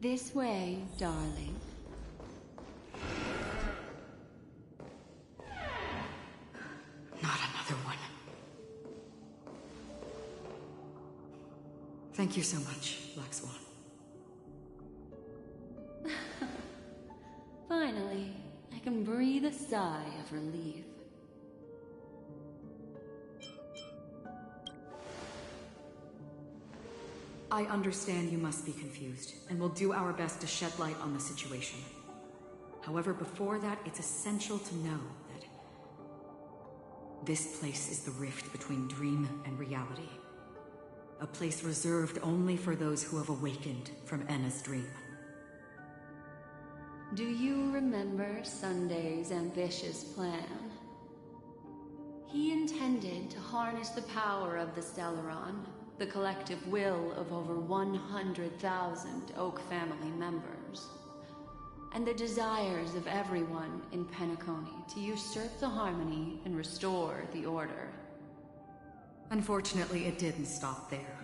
This way, darling. Not another one. Thank you so much, Black Swan. Finally, I can breathe a sigh of relief. I understand you must be confused, and we'll do our best to shed light on the situation. However, before that, it's essential to know that this place is the rift between dream and reality. A place reserved only for those who have awakened from Enna's dream. Do you remember Sunday's ambitious plan? He intended to harness the power of the Stellaron, the collective will of over 100,000 Oak family members, and the desires of everyone in Penacony to usurp the harmony and restore the order. Unfortunately, it didn't stop there.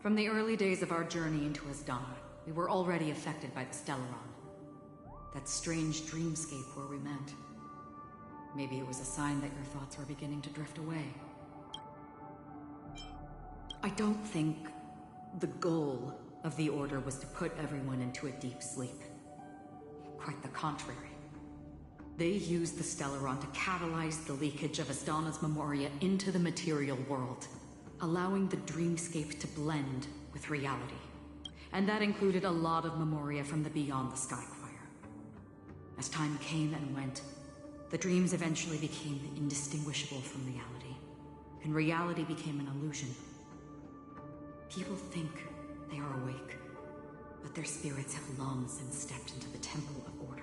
From the early days of our journey into Asdana, we were already affected by the Stellaron. That strange dreamscape where we met. Maybe it was a sign that your thoughts were beginning to drift away. I don't think the goal of the Order was to put everyone into a deep sleep. Quite the contrary. They used the Stellaron to catalyze the leakage of Asdana's memoria into the material world, allowing the dreamscape to blend with reality. And that included a lot of memoria from the Beyond the Skychoir. As time came and went, the dreams eventually became indistinguishable from reality, and reality became an illusion. People think they are awake, but their spirits have long since stepped into the Temple of Order.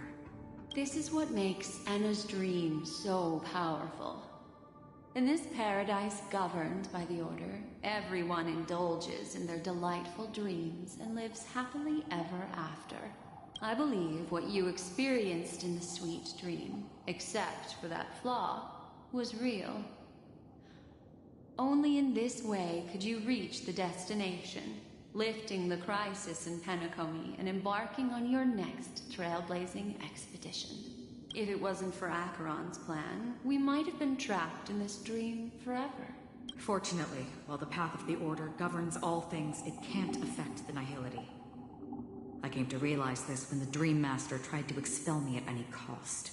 This is what makes Anna's dream so powerful. In this paradise governed by the Order, everyone indulges in their delightful dreams and lives happily ever after. I believe what you experienced in the sweet dream, except for that flaw, was real. Only in this way could you reach the destination, lifting the crisis in Penacony and embarking on your next trailblazing expedition. If it wasn't for Acheron's plan, we might have been trapped in this dream forever. Fortunately, while the path of the Order governs all things, it can't affect the Nihility. I came to realize this when the Dream Master tried to expel me at any cost.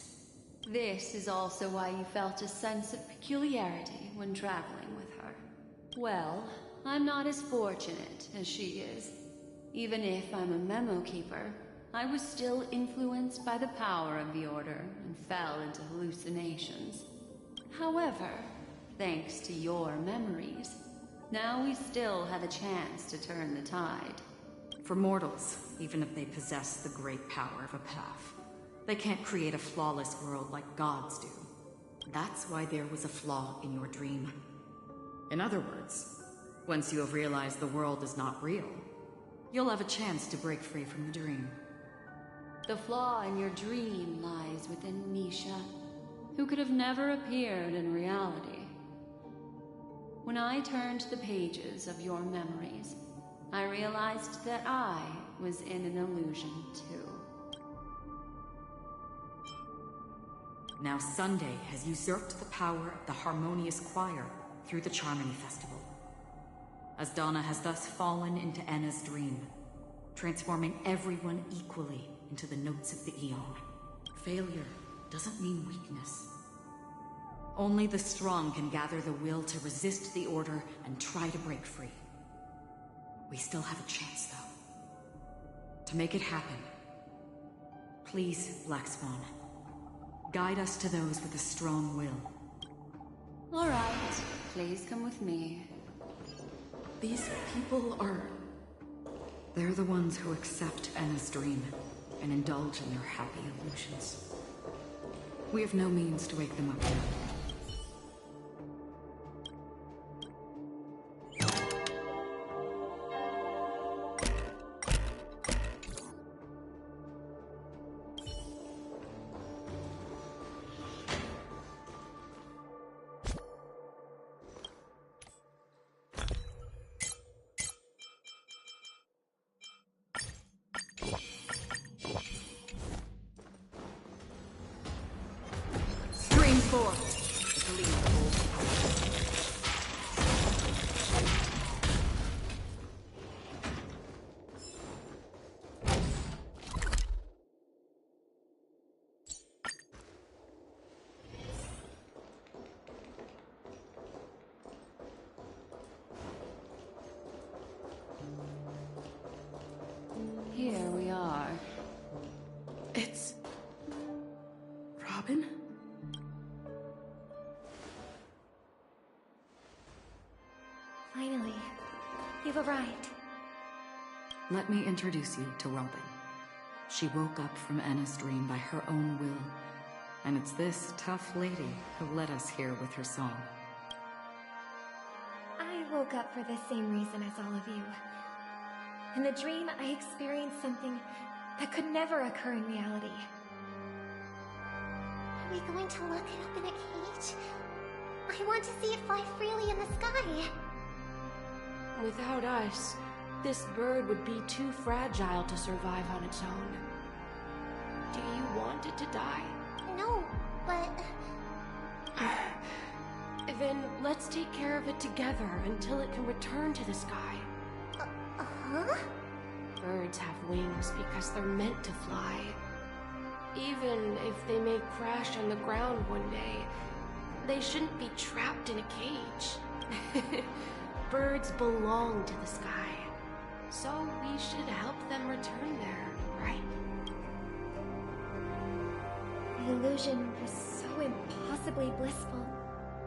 This is also why you felt a sense of peculiarity when traveling with her. Well, I'm not as fortunate as she is. Even if I'm a memo keeper, I was still influenced by the power of the Order and fell into hallucinations. However, thanks to your memories, now we still have a chance to turn the tide. For mortals, even if they possess the great power of a path, they can't create a flawless world like gods do. That's why there was a flaw in your dream. In other words, once you have realized the world is not real, you'll have a chance to break free from the dream. The flaw in your dream lies within Nisha, who could have never appeared in reality. When I turned the pages of your memories, I realized that I was in an illusion too. Now Sunday has usurped the power of the Harmonious Choir through the Charmony Festival. Asdana has thus fallen into Enna's dream, transforming everyone equally into the notes of the Aeon. Failure doesn't mean weakness. Only the strong can gather the will to resist the Order and try to break free. We still have a chance, though. To make it happen, please, Black Swan, guide us to those with a strong will. All right, please come with me. These people are... They're the ones who accept Enna's dream and indulge in their happy illusions. We have no means to wake them up now. Here we are. It's... Robin? Finally, you've arrived. Let me introduce you to Robin. She woke up from Enna's dream by her own will, and it's this tough lady who led us here with her song. I woke up for the same reason as all of you. In the dream, I experienced something that could never occur in reality. Are we going to lock it up in a cage? I want to see it fly freely in the sky. Without us, this bird would be too fragile to survive on its own. Do you want it to die? No, but... Then let's take care of it together until it can return to the sky. Huh? Birds have wings because they're meant to fly. Even if they may crash on the ground one day, they shouldn't be trapped in a cage. Birds belong to the sky, so we should help them return there, right? The illusion was so impossibly blissful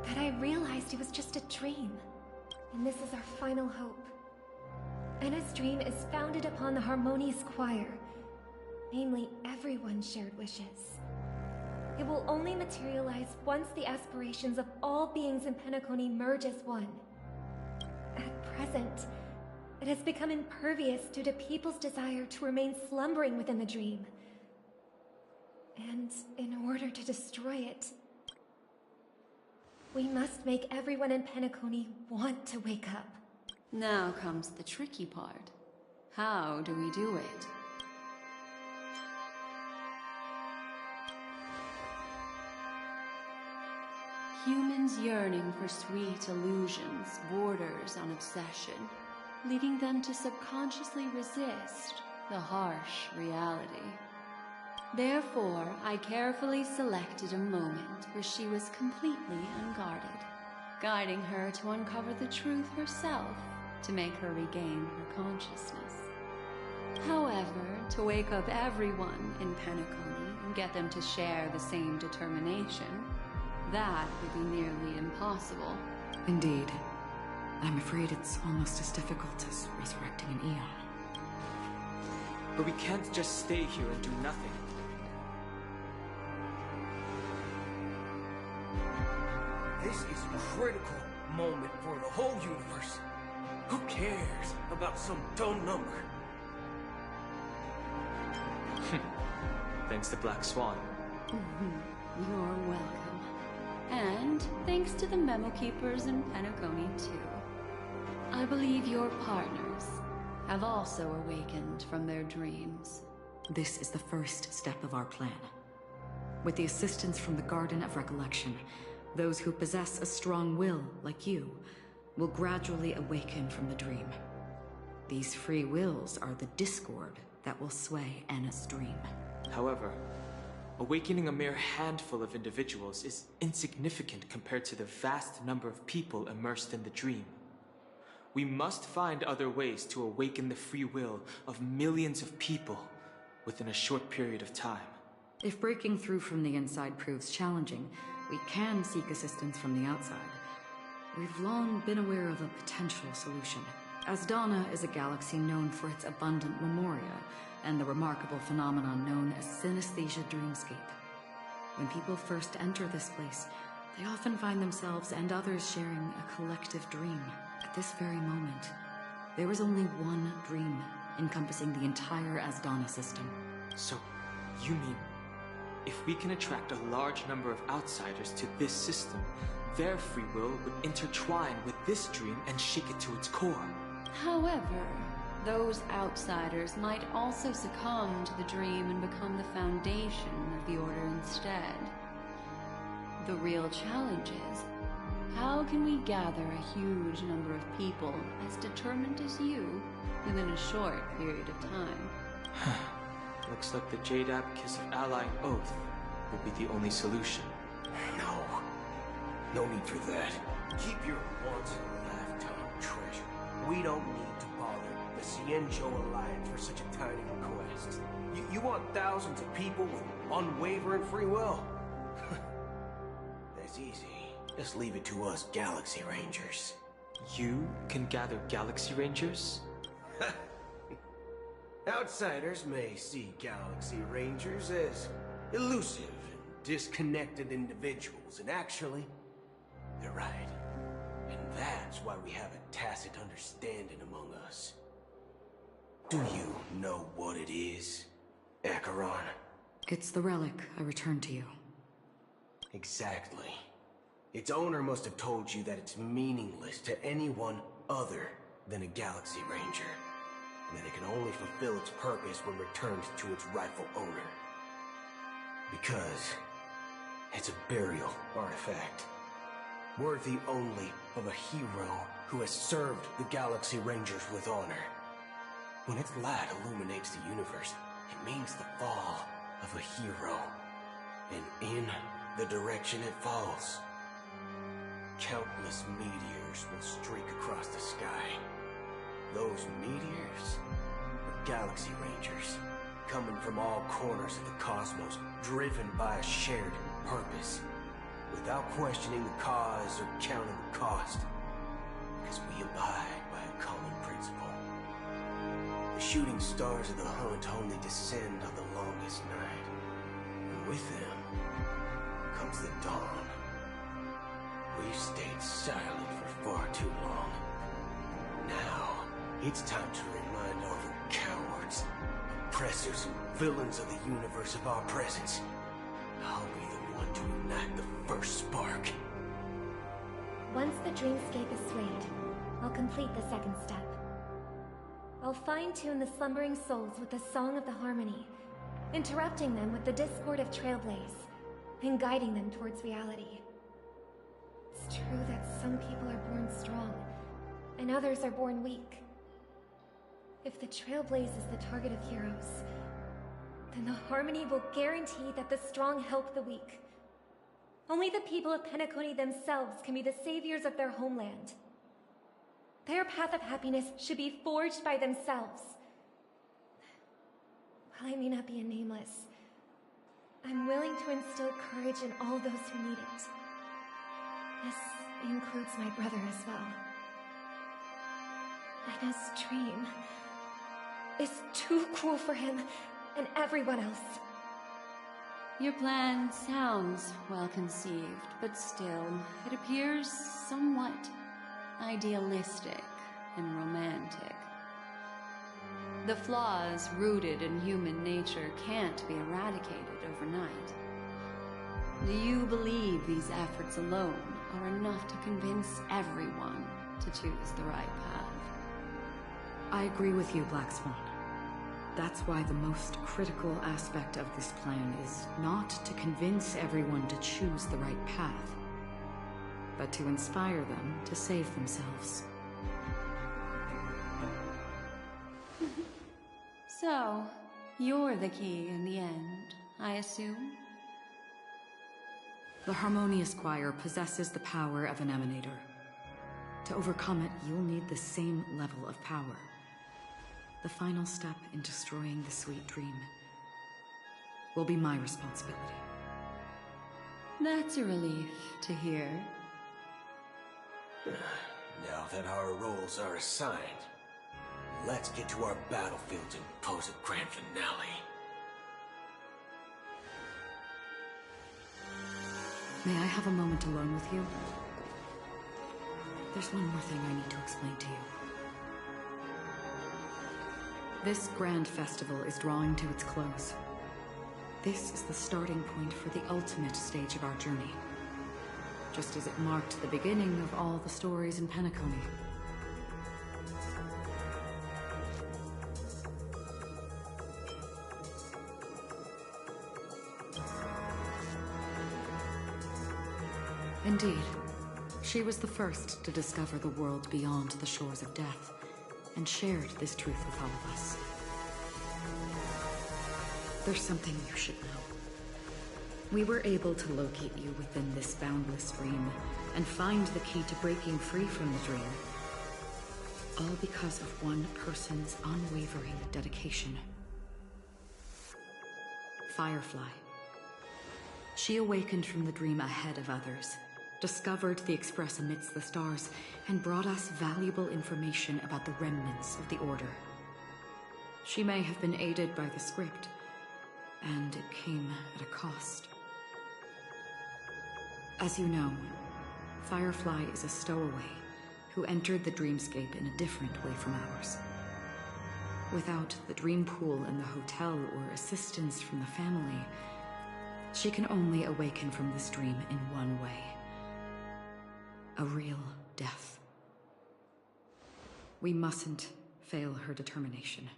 that I realized it was just a dream. And this is our final hope. Enna's dream is founded upon the harmonious choir, namely everyone's shared wishes. It will only materialize once the aspirations of all beings in Penacony merge as one. At present, it has become impervious due to people's desire to remain slumbering within the dream. And in order to destroy it, we must make everyone in Penacony want to wake up. Now comes the tricky part. How do we do it? Humans' yearning for sweet illusions borders on obsession, leading them to subconsciously resist the harsh reality. Therefore, I carefully selected a moment where she was completely unguarded, guiding her to uncover the truth herself to make her regain her consciousness. However, to wake up everyone in Penacony and get them to share the same determination, that would be nearly impossible. Indeed. I'm afraid it's almost as difficult as resurrecting an Eon. But we can't just stay here and do nothing. This is a critical moment for the whole universe. Who cares about some dumb number? Thanks to Black Swan. You're welcome. And thanks to the Memo Keepers in Penacony, too. I believe your partners have also awakened from their dreams. This is the first step of our plan. With the assistance from the Garden of Recollection, those who possess a strong will, like you, will gradually awaken from the dream. These free wills are the discord that will sway Enna's dream. However, awakening a mere handful of individuals is insignificant compared to the vast number of people immersed in the dream. We must find other ways to awaken the free will of millions of people within a short period of time. If breaking through from the inside proves challenging, we can seek assistance from the outside. We've long been aware of a potential solution. Asdana is a galaxy known for its abundant memoria, and the remarkable phenomenon known as synesthesia dreamscape. When people first enter this place, they often find themselves and others sharing a collective dream. At this very moment, there is only one dream encompassing the entire Asdana system. So, you mean, if we can attract a large number of outsiders to this system, their free will would intertwine with this dream and shake it to its core. However, those outsiders might also succumb to the dream and become the foundation of the Order instead. The real challenge is, how can we gather a huge number of people as determined as you within a short period of time? Looks like the Jade Abacus of Allying Oath will be the only solution. No need for that. Keep your once-in-a-lifetime treasure. We don't need to bother the Cienjo Alliance for such a tiny request. You want thousands of people with unwavering free will? That's easy. Just leave it to us Galaxy Rangers. You can gather Galaxy Rangers? Outsiders may see Galaxy Rangers as elusive and disconnected individuals, and actually, they're right. And that's why we have a tacit understanding among us. Do you know what it is, Acheron? It's the relic I returned to you. Exactly. Its owner must have told you that it's meaningless to anyone other than a Galaxy Ranger, and that it can only fulfill its purpose when returned to its rightful owner. Because it's a burial artifact, worthy only of a hero who has served the Galaxy Rangers with honor. When its light illuminates the universe, it means the fall of a hero. And in the direction it falls, countless meteors will streak across the sky. Those meteors are Galaxy Rangers, coming from all corners of the cosmos, driven by a shared purpose, without questioning the cause or counting the cost, because we abide by a common principle. The shooting stars of the hunt only descend on the longest night, and with them comes the dawn. We've stayed silent for far too long. Now, it's time to remind all the cowards, oppressors, and villains of the universe of our presence. I'll be the one to ignite the first spark. Once the dreamscape is swayed, I'll complete the second step. I'll fine-tune the slumbering souls with the Song of the Harmony, interrupting them with the discord of Trailblaze, and guiding them towards reality. It's true that some people are born strong, and others are born weak. If the Trailblaze is the target of heroes, then the Harmony will guarantee that the strong help the weak. Only the people of Penacony themselves can be the saviors of their homeland. Their path of happiness should be forged by themselves. While I may not be a nameless, I'm willing to instill courage in all those who need it. This includes my brother as well. Ina's dream is too cruel for him and everyone else. Your plan sounds well conceived, but still, it appears somewhat idealistic and romantic. The flaws rooted in human nature can't be eradicated overnight. Do you believe these efforts alone are enough to convince everyone to choose the right path? I agree with you, Black Swan. That's why the most critical aspect of this plan is not to convince everyone to choose the right path, but to inspire them to save themselves. So, you're the key in the end, I assume? The Harmonious Choir possesses the power of an emanator. To overcome it, you'll need the same level of power. The final step in destroying the sweet dream will be my responsibility. That's a relief to hear. Now that our roles are assigned, let's get to our battlefields and pose a grand finale. May I have a moment alone with you? There's one more thing I need to explain to you. This grand festival is drawing to its close. This is the starting point for the ultimate stage of our journey. Just as it marked the beginning of all the stories in Penacony. Indeed, she was the first to discover the world beyond the shores of death, and shared this truth with all of us. There's something you should know. We were able to locate you within this boundless dream, and find the key to breaking free from the dream. All because of one person's unwavering dedication. Firefly. She awakened from the dream ahead of others, discovered the Express amidst the stars, and brought us valuable information about the remnants of the Order. She may have been aided by the script, and it came at a cost. As you know, Firefly is a stowaway who entered the dreamscape in a different way from ours. Without the dream pool in the hotel or assistance from the family, she can only awaken from this dream in one way. A real death. We mustn't fail her determination.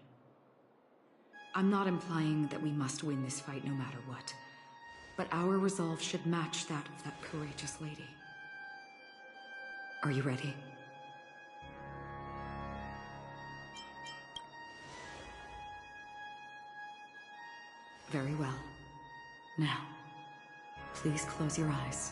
I'm not implying that we must win this fight no matter what, but our resolve should match that of that courageous lady. Are you ready? Very well. Now, please close your eyes.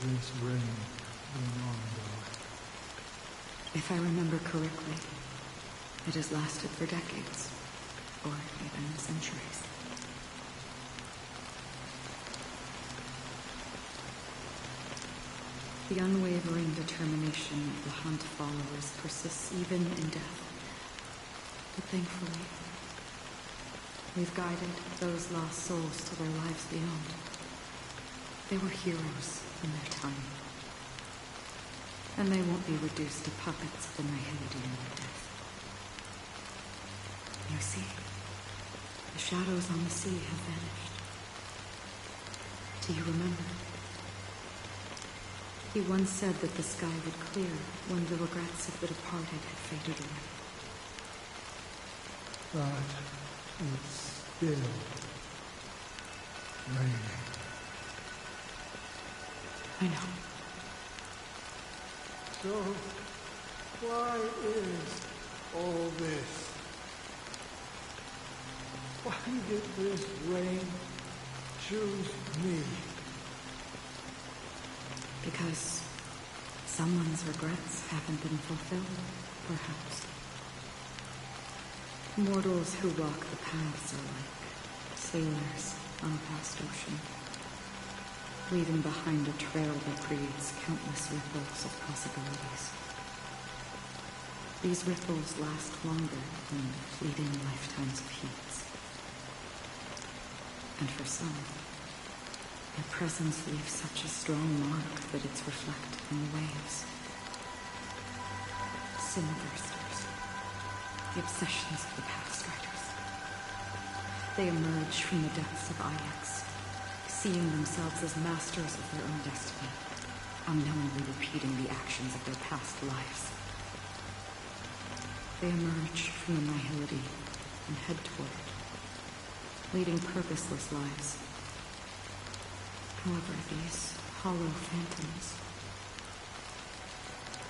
This rain been on, though? If I remember correctly, it has lasted for decades, or even centuries. The unwavering determination of the Hunt followers persists even in death. But thankfully, we've guided those lost souls to their lives beyond. They were heroes in their time. And they won't be reduced to puppets of the Nihilidian in death. You see, the shadows on the sea have vanished. Do you remember? He once said that the sky would clear when the regrets of the departed had faded away. But it's still raining. I know. So, why is all this? Why did this rain choose me? Because someone's regrets haven't been fulfilled, perhaps. Mortals who walk the paths are like sailors on a vast ocean, leaving behind a trail that creates countless ripples of possibilities. These ripples last longer than fleeting lifetimes of heats. And for some, their presence leaves such a strong mark that it's reflected in the waves. Sin-thirsters, the obsessions of the past riders. They emerge from the depths of Ix, seeing themselves as masters of their own destiny, unknowingly repeating the actions of their past lives. They emerge from the nihility and head toward it, leading purposeless lives. However, these hollow phantoms,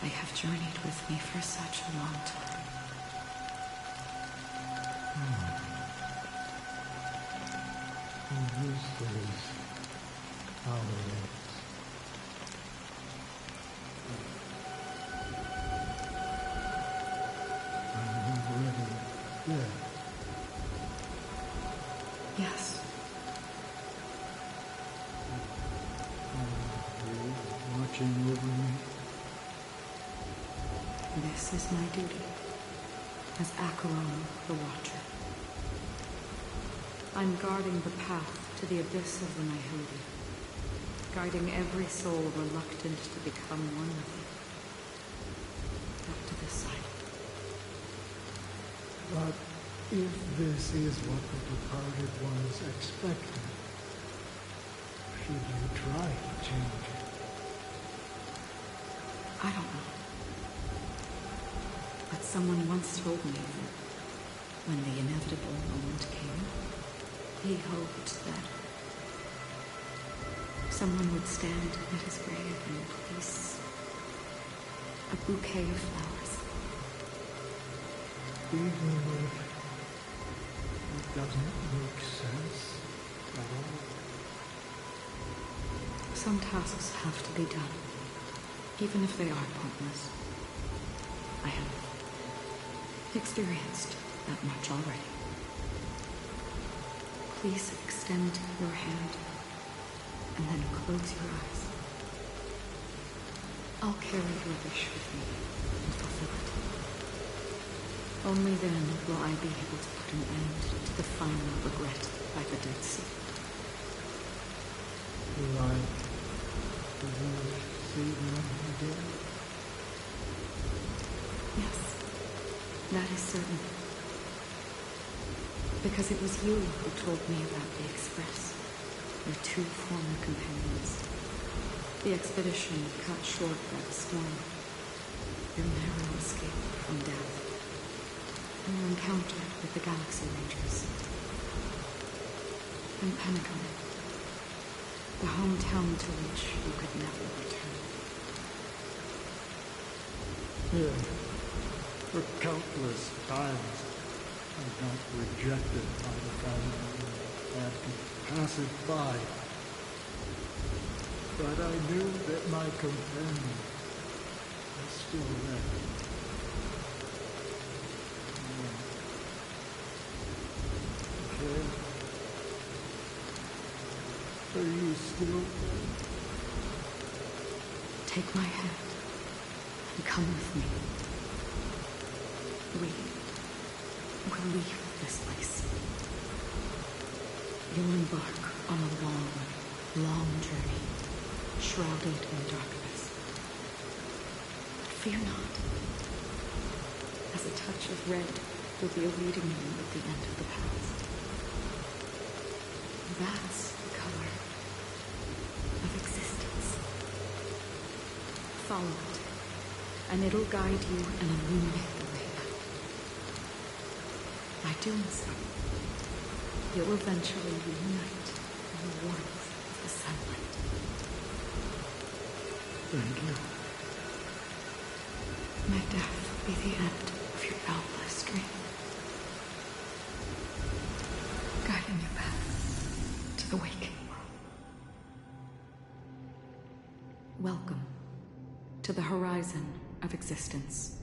they have journeyed with me for such a long time. And this is how it is. I'm already dead. Yes. Are you watching over me? This is my duty as Acheron the Watcher. I'm guarding the path to the abyss of the nihility, guiding every soul reluctant to become one with it. Back to this side. But if this is what the departed ones expected, should you try to change it? I don't know. But someone once told me that when the inevitable moment came, he hoped that someone would stand at his grave and place a bouquet of flowers. Even if it doesn't make sense at all? Some tasks have to be done, even if they are pointless. I have experienced that much already. Please extend your hand and then close your eyes. I'll carry your wish with me and fulfill it. Only then will I be able to put an end to the final regret by the Dead Sea. Like, will you see them again? Yes, that is certain. Because it was you who told me about the Express, your two former companions. The expedition cut short that storm, your narrow escape from death, and your encounter with the Galaxy Rangers. And Penacony, the hometown to which you could never return. Yeah, for countless times I got rejected by the family and had to pass it by. But I knew that my companion was still there. Okay. Are you still there? Take my hand and come with me. We'll leave this place. You'll embark on a long, long journey, shrouded in darkness. But fear not, as a touch of red will be awaiting you at the end of the path. That's the color of existence. Follow it, and it'll guide you and illuminate the way out. By doing so, you'll eventually reunite in the warmth of the sunlight. Thank you. May death be the end of your boundless dream, guiding you back to the waking world. Welcome to the horizon of existence.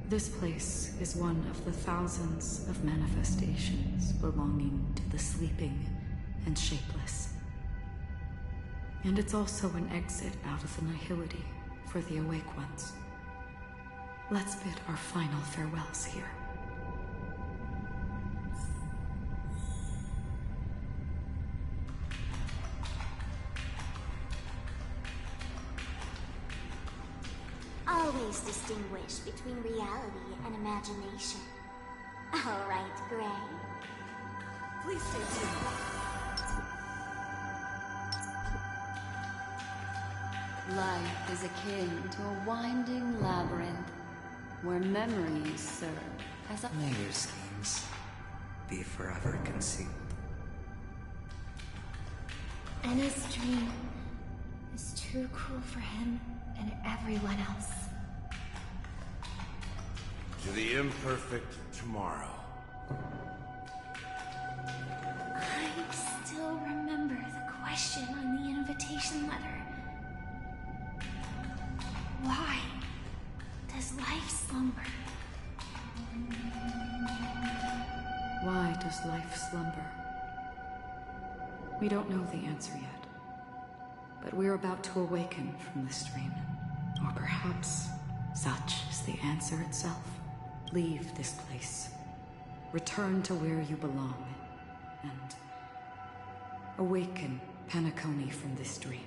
This place is one of the thousands of manifestations belonging to the sleeping and shapeless. And it's also an exit out of the nihility for the awake ones. Let's bid our final farewells here. Always distinguish between reality and imagination. All right, Gray. Please stay tuned. Life is akin to a winding labyrinth where memories serve as a... May your schemes be forever concealed. Anna's dream is too cruel for him and everyone else. To the imperfect tomorrow. I still remember the question on the invitation letter. Why does life slumber? Why does life slumber? We don't know the answer yet, but we're about to awaken from this dream. Or perhaps such is the answer itself. Leave this place. Return to where you belong. And awaken Penacony from this dream.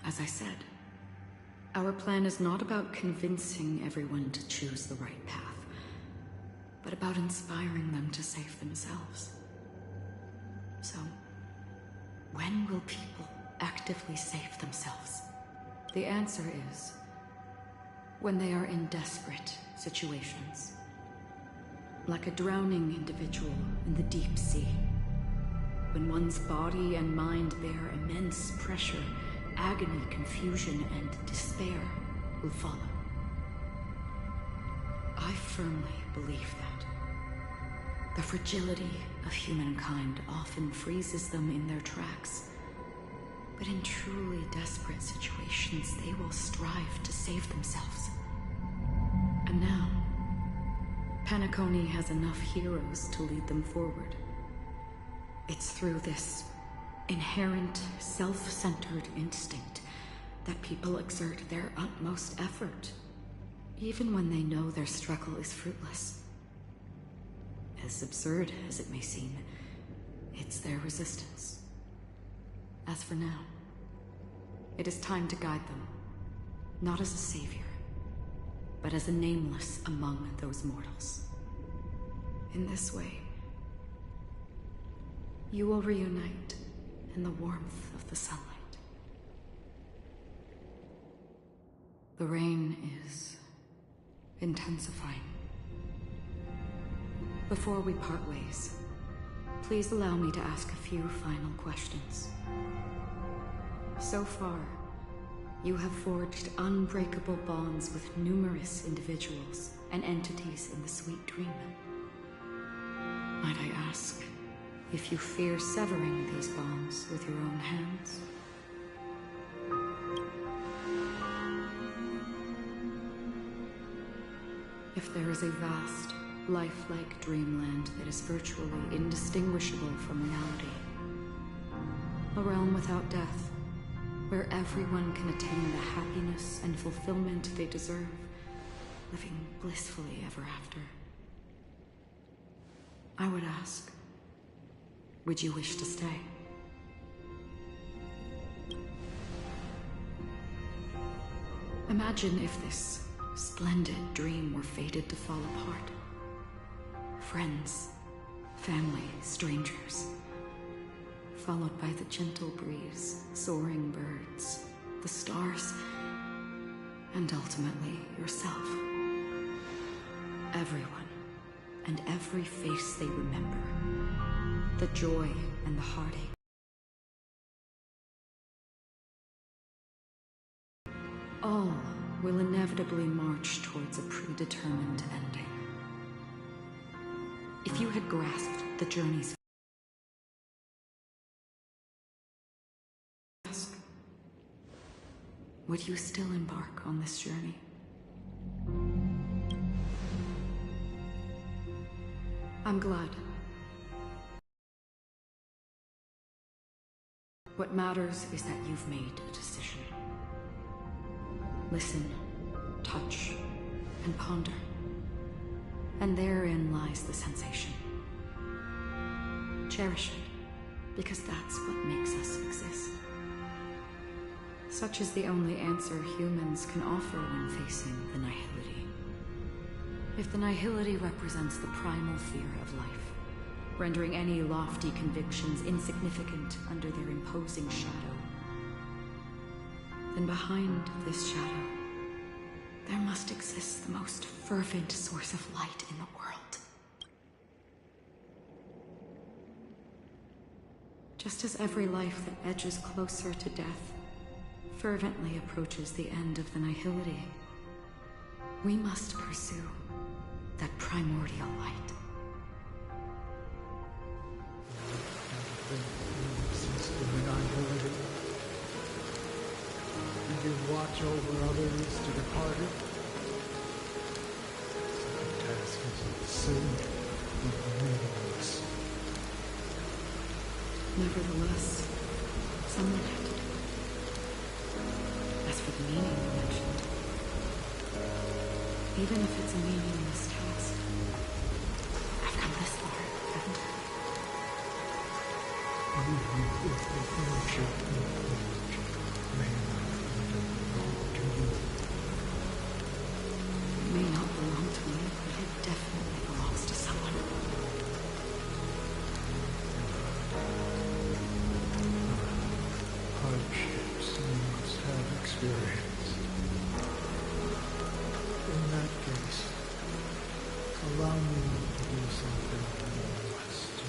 As I said, our plan is not about convincing everyone to choose the right path, but about inspiring them to save themselves. So, when will people actively save themselves? The answer is when they are in desperate situations. Like a drowning individual in the deep sea. When one's body and mind bear immense pressure, agony, confusion, and despair will follow. I firmly believe that. The fragility of humankind often freezes them in their tracks. But in truly desperate situations, they will strive to save themselves. And now, Penacony has enough heroes to lead them forward. It's through this inherent, self-centered instinct that people exert their utmost effort, even when they know their struggle is fruitless. As absurd as it may seem, it's their resistance. As for now, it is time to guide them, not as a savior, but as a nameless among those mortals. In this way, you will reunite in the warmth of the sunlight. The rain is intensifying. Before we part ways, please allow me to ask a few final questions. So far, you have forged unbreakable bonds with numerous individuals and entities in the sweet dream. Might I ask if you fear severing these bonds with your own hands? If there is a vast, lifelike dreamland that is virtually indistinguishable from reality, a realm without death, where everyone can attain the happiness and fulfillment they deserve, living blissfully ever after, I would ask, would you wish to stay? Imagine if this splendid dream were fated to fall apart. Friends, family, strangers, followed by the gentle breeze, soaring birds, the stars, and ultimately yourself. Everyone, and every face they remember, the joy and the heartache, All will inevitably march towards a predetermined ending. If you had grasped the journey's task, would you still embark on this journey? I'm glad. What matters is that you've made a decision. Listen, touch, and ponder. And therein lies the sensation. Cherish it, because that's what makes us exist. Such is the only answer humans can offer when facing the nihility. If the nihility represents the primal fear of life, rendering any lofty convictions insignificant under their imposing shadow, then behind this shadow, there must exist the most fervent source of light in the world. Just as every life that edges closer to death fervently approaches the end of the nihility, we must pursue that primordial light. And you watch over others to depart it. Such a task is silly and meaningless. Nevertheless, someone had to do it. As for the meaning you mentioned, even if it's a meaningless task, I've come this far, haven't I? Even if the friendship may not even belong to you. It may not belong to me, but it definitely belongs to someone. Hardships you must have experienced. In that case, allow me to do something I must do.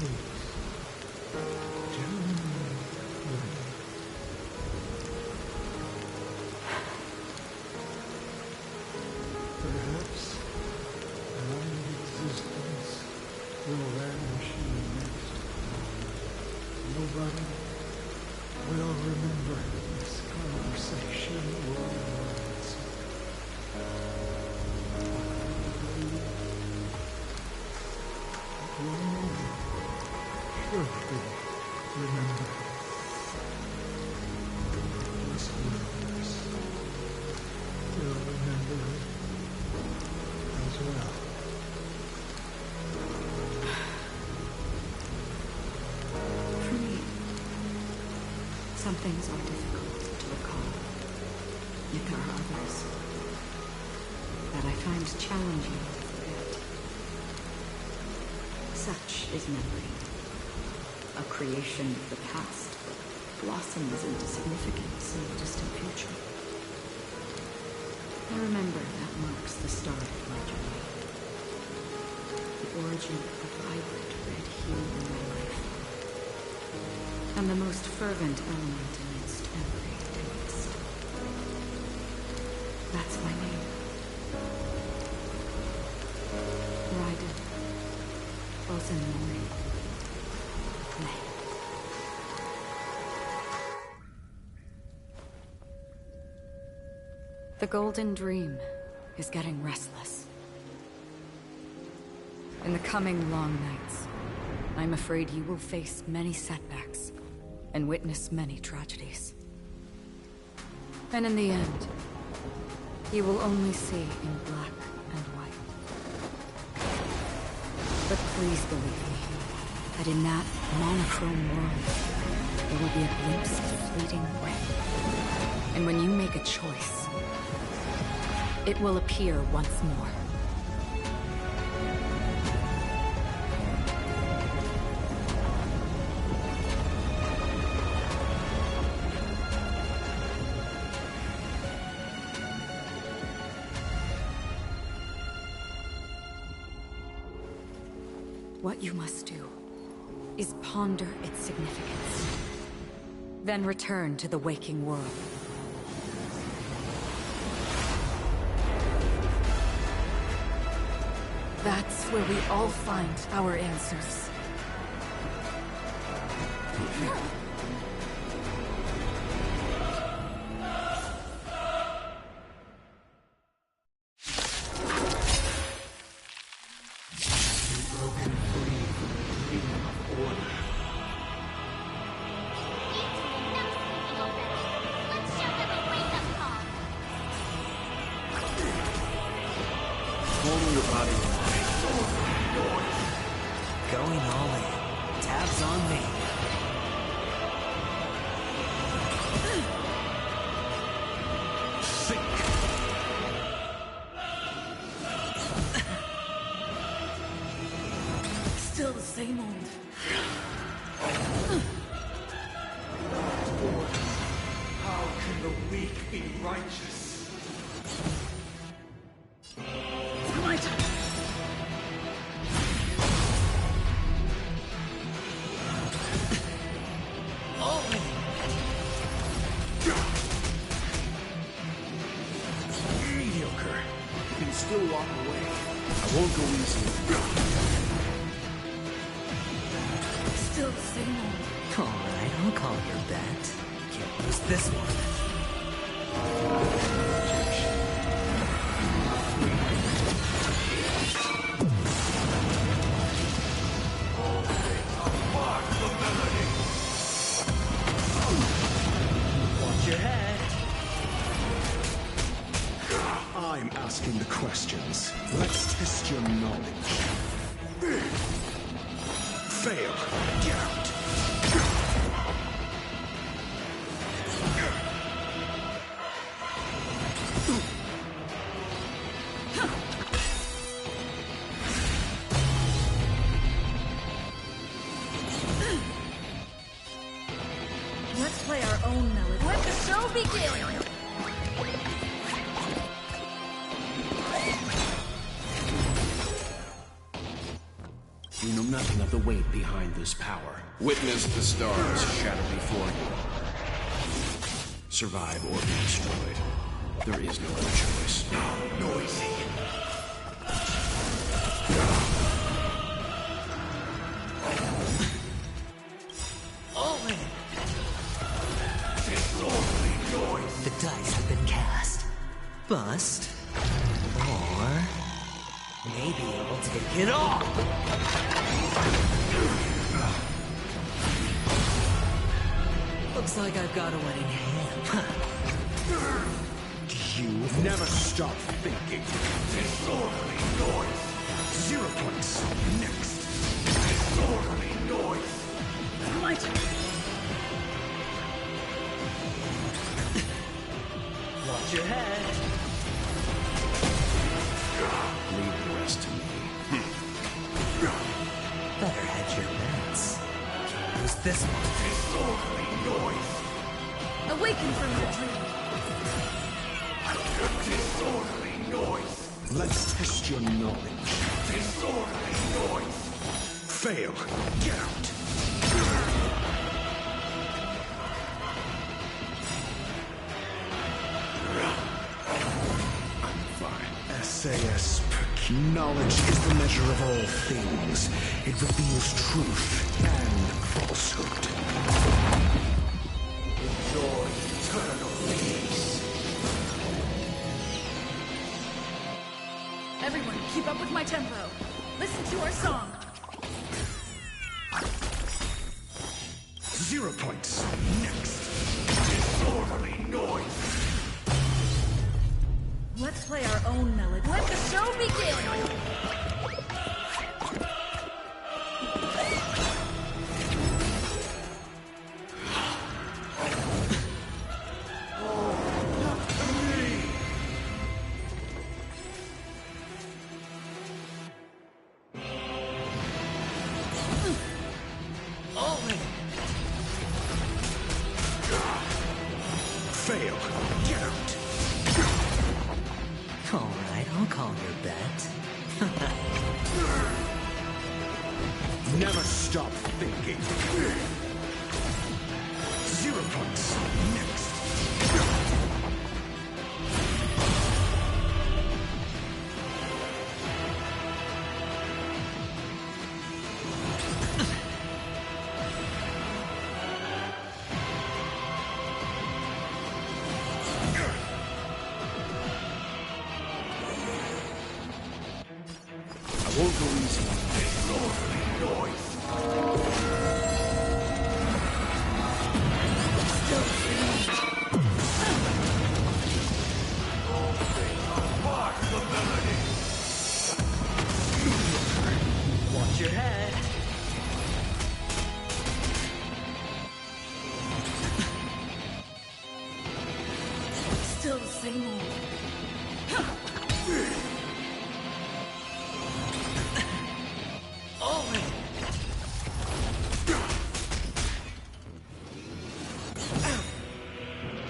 Please, tell me when. Perhaps my existence will vanish in the next moment. Nobody will remember this conversation words. Surely remember this universe will remember it as well. For me, some things are difficult to recall. Yet there are others that I find challenging to forget. Such is memory. A creation of the past that blossoms into significance in the distant future. I remember that marks the start of my journey. The origin of the vibrant red hue in my life. And the most fervent element amidst every tempest. That's my name. Raiden. Ozenmori. May. The Golden Dream is getting restless. In the coming long nights, I'm afraid you will face many setbacks and witness many tragedies. And in the end, you will only see in black and white. But please believe me, that in that monochrome world, there will be a glimpse of fleeting gray. And when you make a choice, it will appear once more. What you must do is ponder its significance. Then return to the waking world. That's where we all find our answers. Calm your body. Going all in. Tabs on me. Still the same old. How can the weak be righteous? My turn. Mediocre. You can still walk away. I won't go easy. Still the same old. Alright, I'll call your bet. Can't lose this one. Watch your head. I'm asking the questions. Let's test your knowledge. Fail. Get out. Let's play our own melody. Let the show begin! You know nothing of the weight behind this power. Witness the stars shatter before you. Survive or be destroyed. There is no other choice. Noisy. All in. Disorderly noise. The dice have been cast. Bust. Or maybe I'll take it all. Looks like I've got a winning hand. You never stop thinking. Disorderly noise. 0 points. Next. Disorderly noise. My turn. Watch your head. Leave the rest to me. Better hedge your bets. Who's this one? Disorderly noise. Awaken from your dream. Disorderly noise. Let's test your knowledge. Disorderly noise. Fail. Get out. I'm fine. SAS. Knowledge is the measure of all things. It reveals truth and falsehood. Enjoy eternal peace. Everyone, keep up with my tempo. Listen to our song. 0 points. Next. Disorderly noise. Let's play our own melody. Let the show begin! All in. Fail. Get out. Alright, I'll call your bet. Never stop thinking. 0 points. points. Next. I won't go easy on this. Watch your head. Still the same old.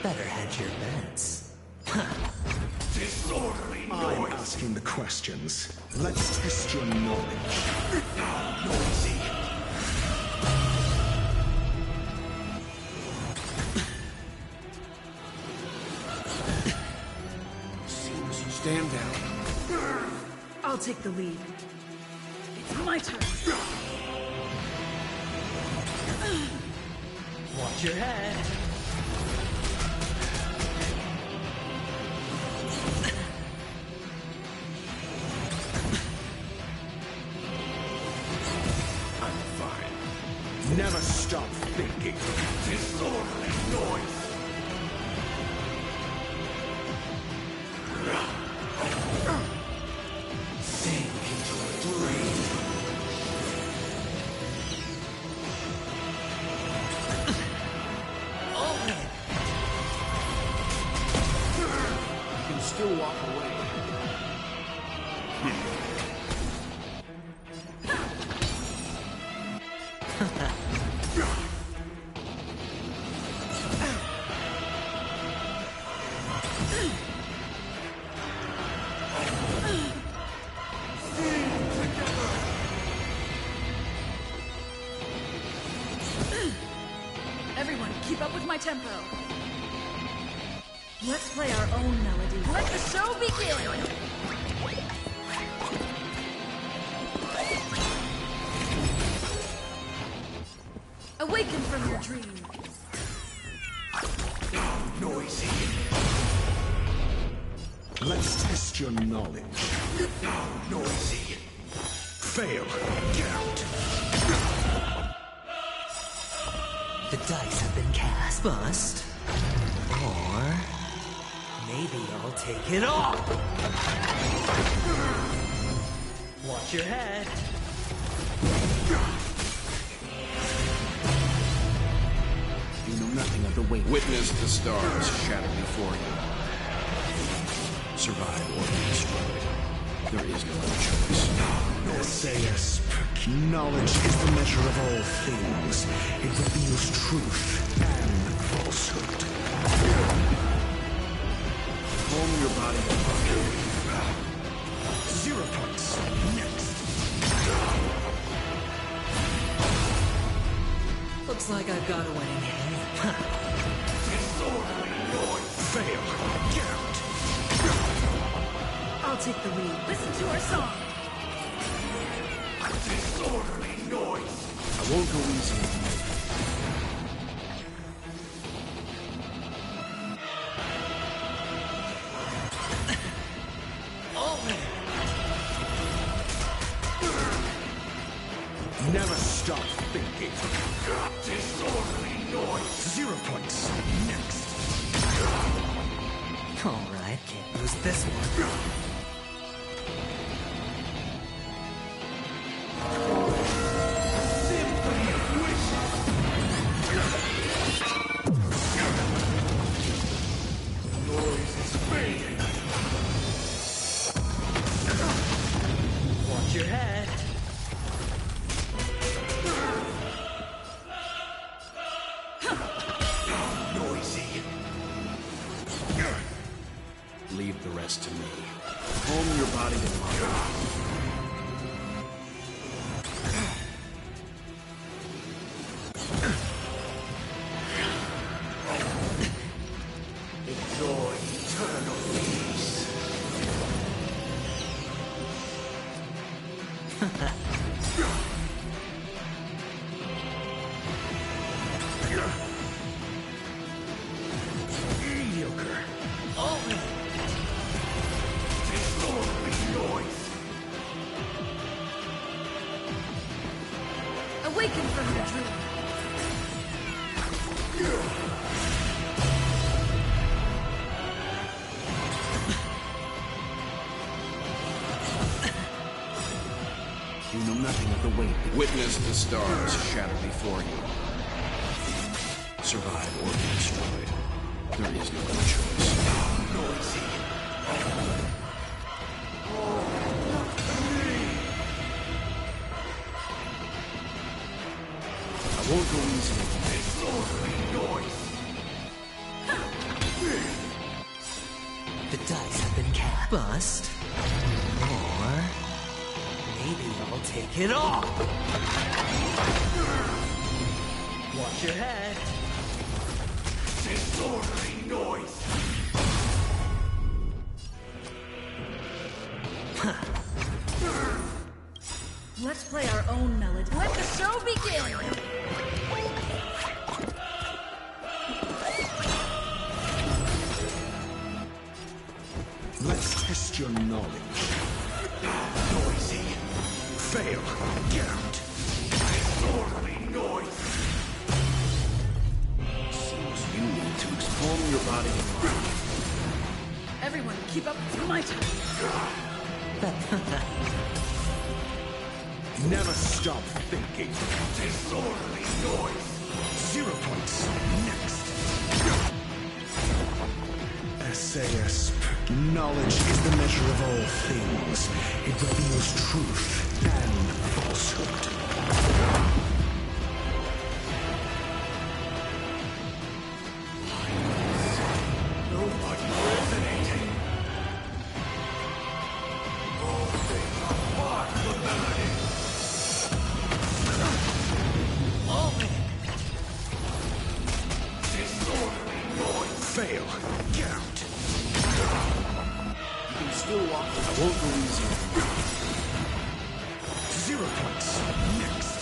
Better hedge your bets. Disorderly I'm noise. asking the questions. Let's test your knowledge. Noisy. Seems you stand down. I'll take the lead. It's my turn. Watch your head. I'm fine. Never stop thinking. Disorderly noise. Sink into a dream. You can still walk away. Everyone, keep up with my tempo. Let's play our own melody. Let the show begin! Awaken from your dream. Noisy. Let's test your knowledge. Noisy. Fail. Get out. The dice have been cast. Bust. Or maybe I'll take it off. Watch your head. You know nothing of the weight. Witness the stars shatter before you. Survive or be destroyed. There is no other choice. Essayus, knowledge is the measure of all things. It reveals truth and falsehood. Home your body. 0 points. Next. Looks like I've got a winning hand. Fail. Get out. I'll take the lead. Listen to our song. Disorderly noise. I won't go easy on you. Never stop thinking. Disorderly noise. 0 points. Next. Alright, can't lose this one. Symphony of wishes. Noise is fading. Watch your head. Noisy. Leave the rest to me. Home your body to mine. Mediocre. Awaken from your dream. You know nothing of the weight. Witness the stars shatter before you. Survive or be destroyed. There is no other choice. Noisy. I won't go easy. The dice have been cast. Bust. Or maybe I'll take it all. Watch your head. Disorderly noise. Let's play our own melody. Let the show begin! Let's test your knowledge. Noisy. Fail. Get out. Disorderly noise. Seems you need to explore your body and mind. Everyone, keep up to my time. Never stop thinking. Disorderly noise. 0 points. Next. SAS. Knowledge is the measure of all things. It reveals truth and falsehood. Nobody resonating. All things are part of the melody. Disorderly noise. Fail. Get out. You can still walk. I won't go easy. 0 points. Next.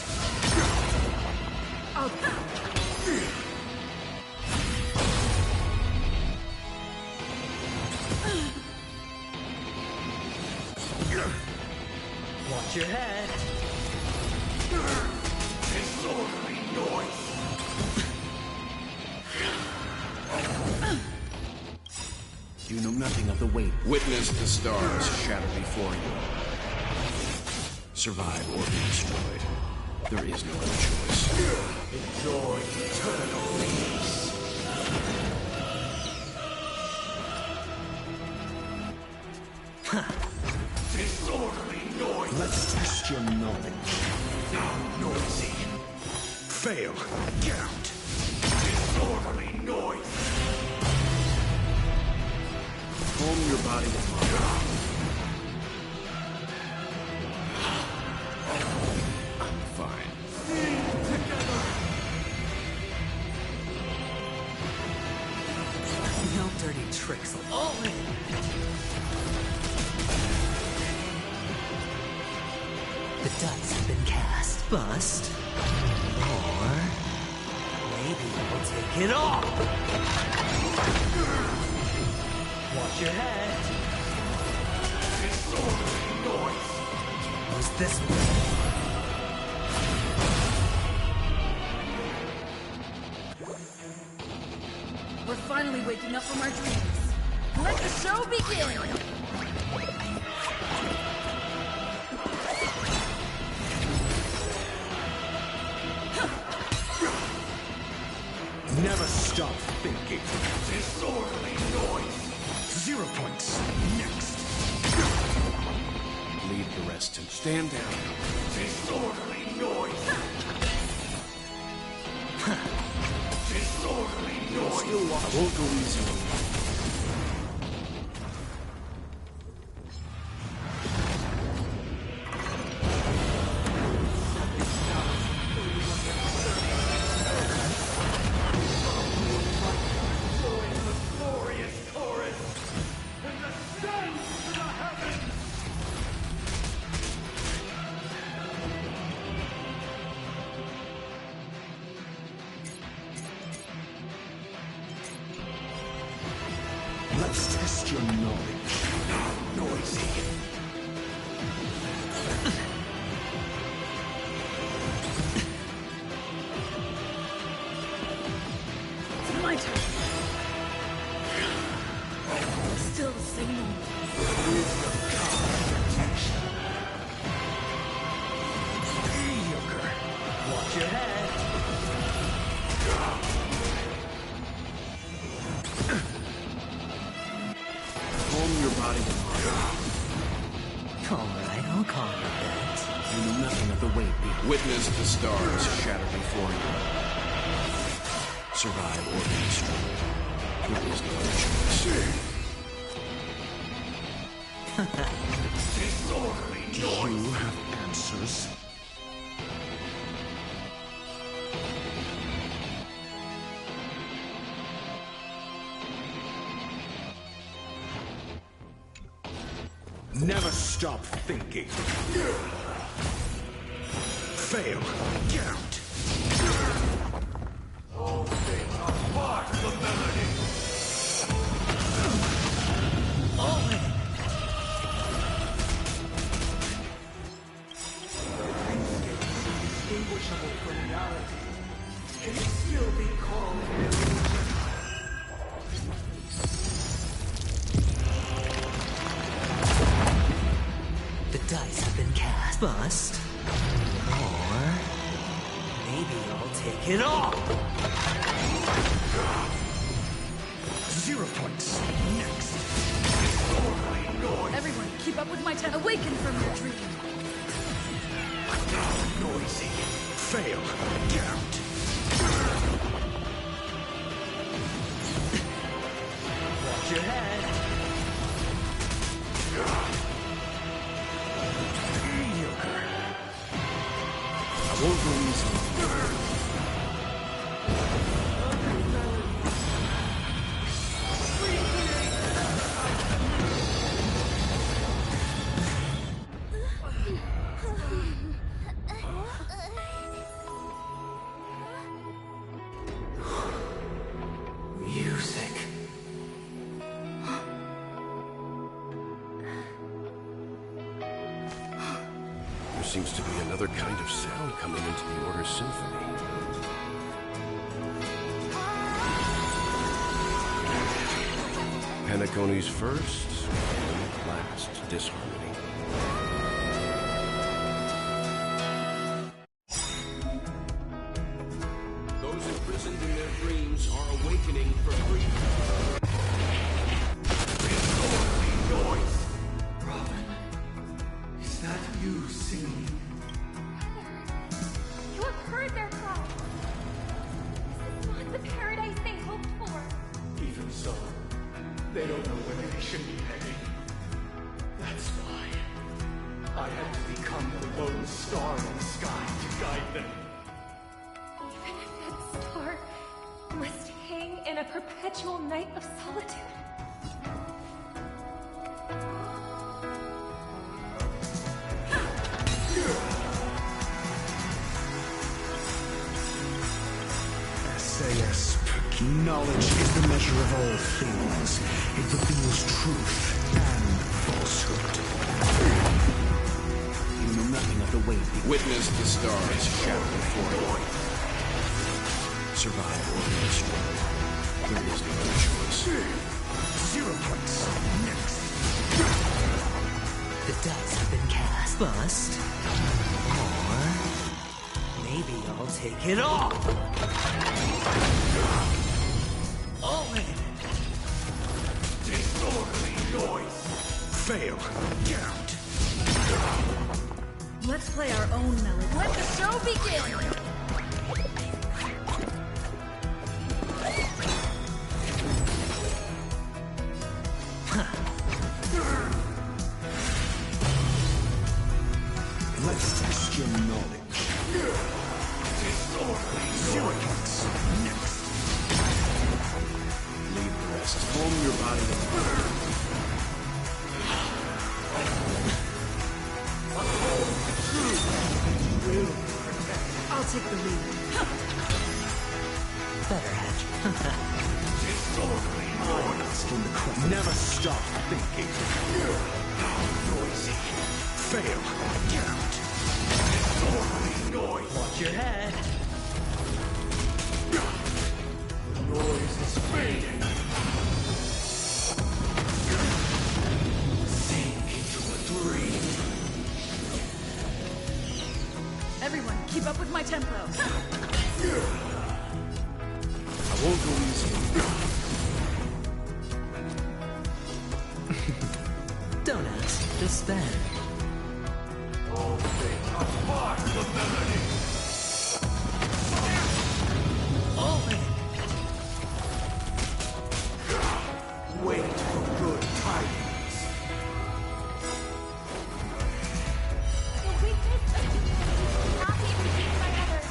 Watch your head. Disorderly noise. You know nothing of the weight. Witness the stars shatter before you. Survive or be destroyed. There is no other choice. Enjoy eternal peace. Disorderly noise. Let's test your knowledge. Now noisy. Fail. Get out. Disorderly noise. Calm your body and mind. I'm fine. No dirty tricks. Oh, the dice have been cast. Bust. Or maybe I'll take it all. Watch your head. Disorderly noise. Who's this one? We're finally waking up from our dreams. Let the show begin! Never stop thinking. Disorderly noise. 0 points. Next. Leave the rest and stand down. Disorderly noise. Disorderly noise. Still walk. I won't go easy on you. Glorious chorus. And ascends to the heavens. Let's test your knowledge. Noisy. It's my turn. Still the same Mediocre. Watch your head. Calm your body. Alright, I'll calm you a bit. You know nothing of the weight behind. Witness the stars shatter before you. Survive or be destroyed. There is no other choice. Do you have answers? Never stop thinking. Fail. Get out. All things are part of the melody. Indistinguishable from reality. Can it still be called an illusion? The dice have been cast. Bust. Or maybe I'll take it all. 0 points. Next. Everyone, keep up with my awaken from your dream. Noisy. Fail. Get out. Watch your head. Mediocre. I won't go easy. Music. There seems to be another kind of sound coming into the Order's symphony. Penacony's first and last disharmony. Those imprisoned in their dreams are awakening for freedom. Noise! Robin, is that you singing? You have heard their cry. This is not the paradise they hoped for. Even so, they don't know where they should be heading. That's why I had to become the lone star in the sky to guide them. Even if that star must hang in a perpetual night of solitude. SAS. Knowledge is the measure of all things. It reveals truth and falsehood. You know nothing of the weight behind. Witness the stars shatter before you. Survive or be destroyed. There is no other choice. 0 points. Next. The dice have been cast. Bust. Or maybe I'll take it all. All in. Disorderly noise! Fail. Get out. Let's play our own melody. Let the show begin! Let's test your knowledge. Disorderly 0 noise! points. Next. Leave the rest. Calm your body. I'll take the lead. Better hatch. I asked in the question. Never stop thinking. Noisy. Fail. Count. Noise. Watch your head. Noise is fading. Sink into a dream. Everyone, keep up with my tempo. I won't go easy. Don't ask, just spend. All things are part of the melody. All in. Wait for good tidings. The weakness of humanity will not be redeemed by others.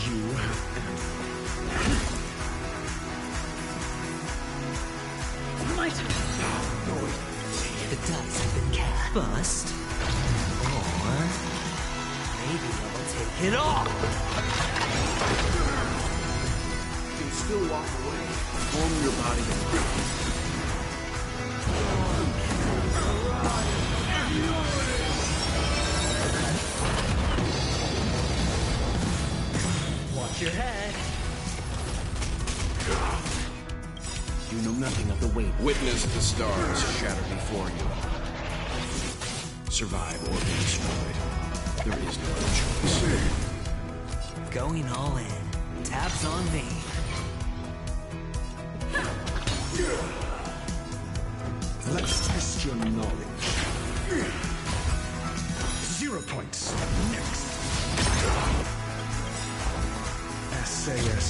You have My turn. The dice have been cast. Bust. Or maybe I'll take it all. You can still walk away. Form your body. Watch your head. You know nothing of the weight. Witness the stars shatter before you. Survive or be destroyed. There is no other choice. Going all in. Tabs on me. Let's test your knowledge. 0 points. Next. SAS.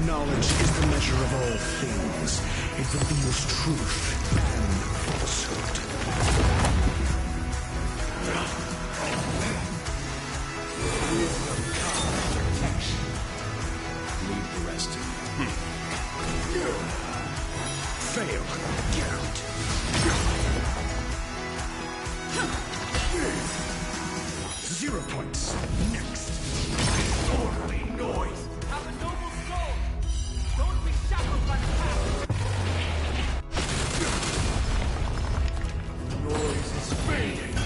Knowledge is the measure of all things. It reveals truth and falsehood. Leave the rest to me. Fail. Count. 0 points. Next. Orderly noise. Have a noble soul. Don't be shackled by the past. Noise is fading.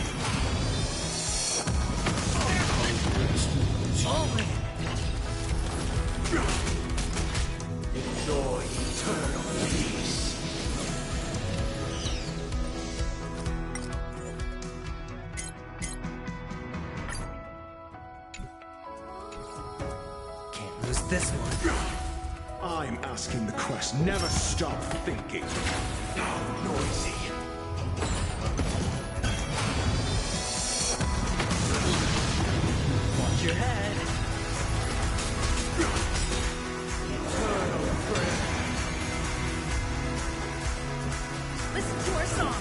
All in. Enjoy eternal peace. Can't lose this one. I'm asking the quest. Never stop thinking. Noisy. Watch your head. Eternal prayer. Listen to our song.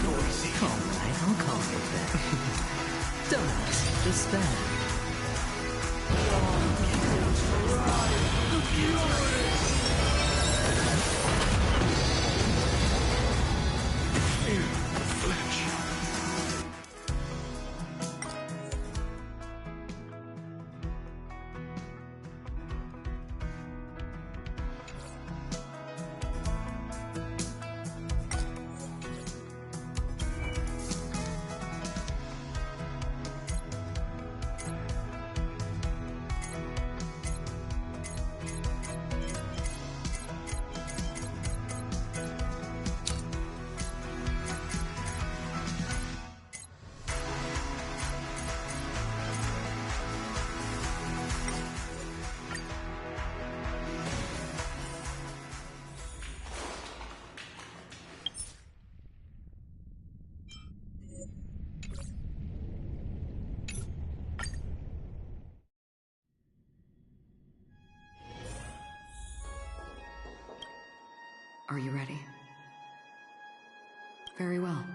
Noisy. All right, I'll call it that. Don't ask, just spend. Are you ready? Very well.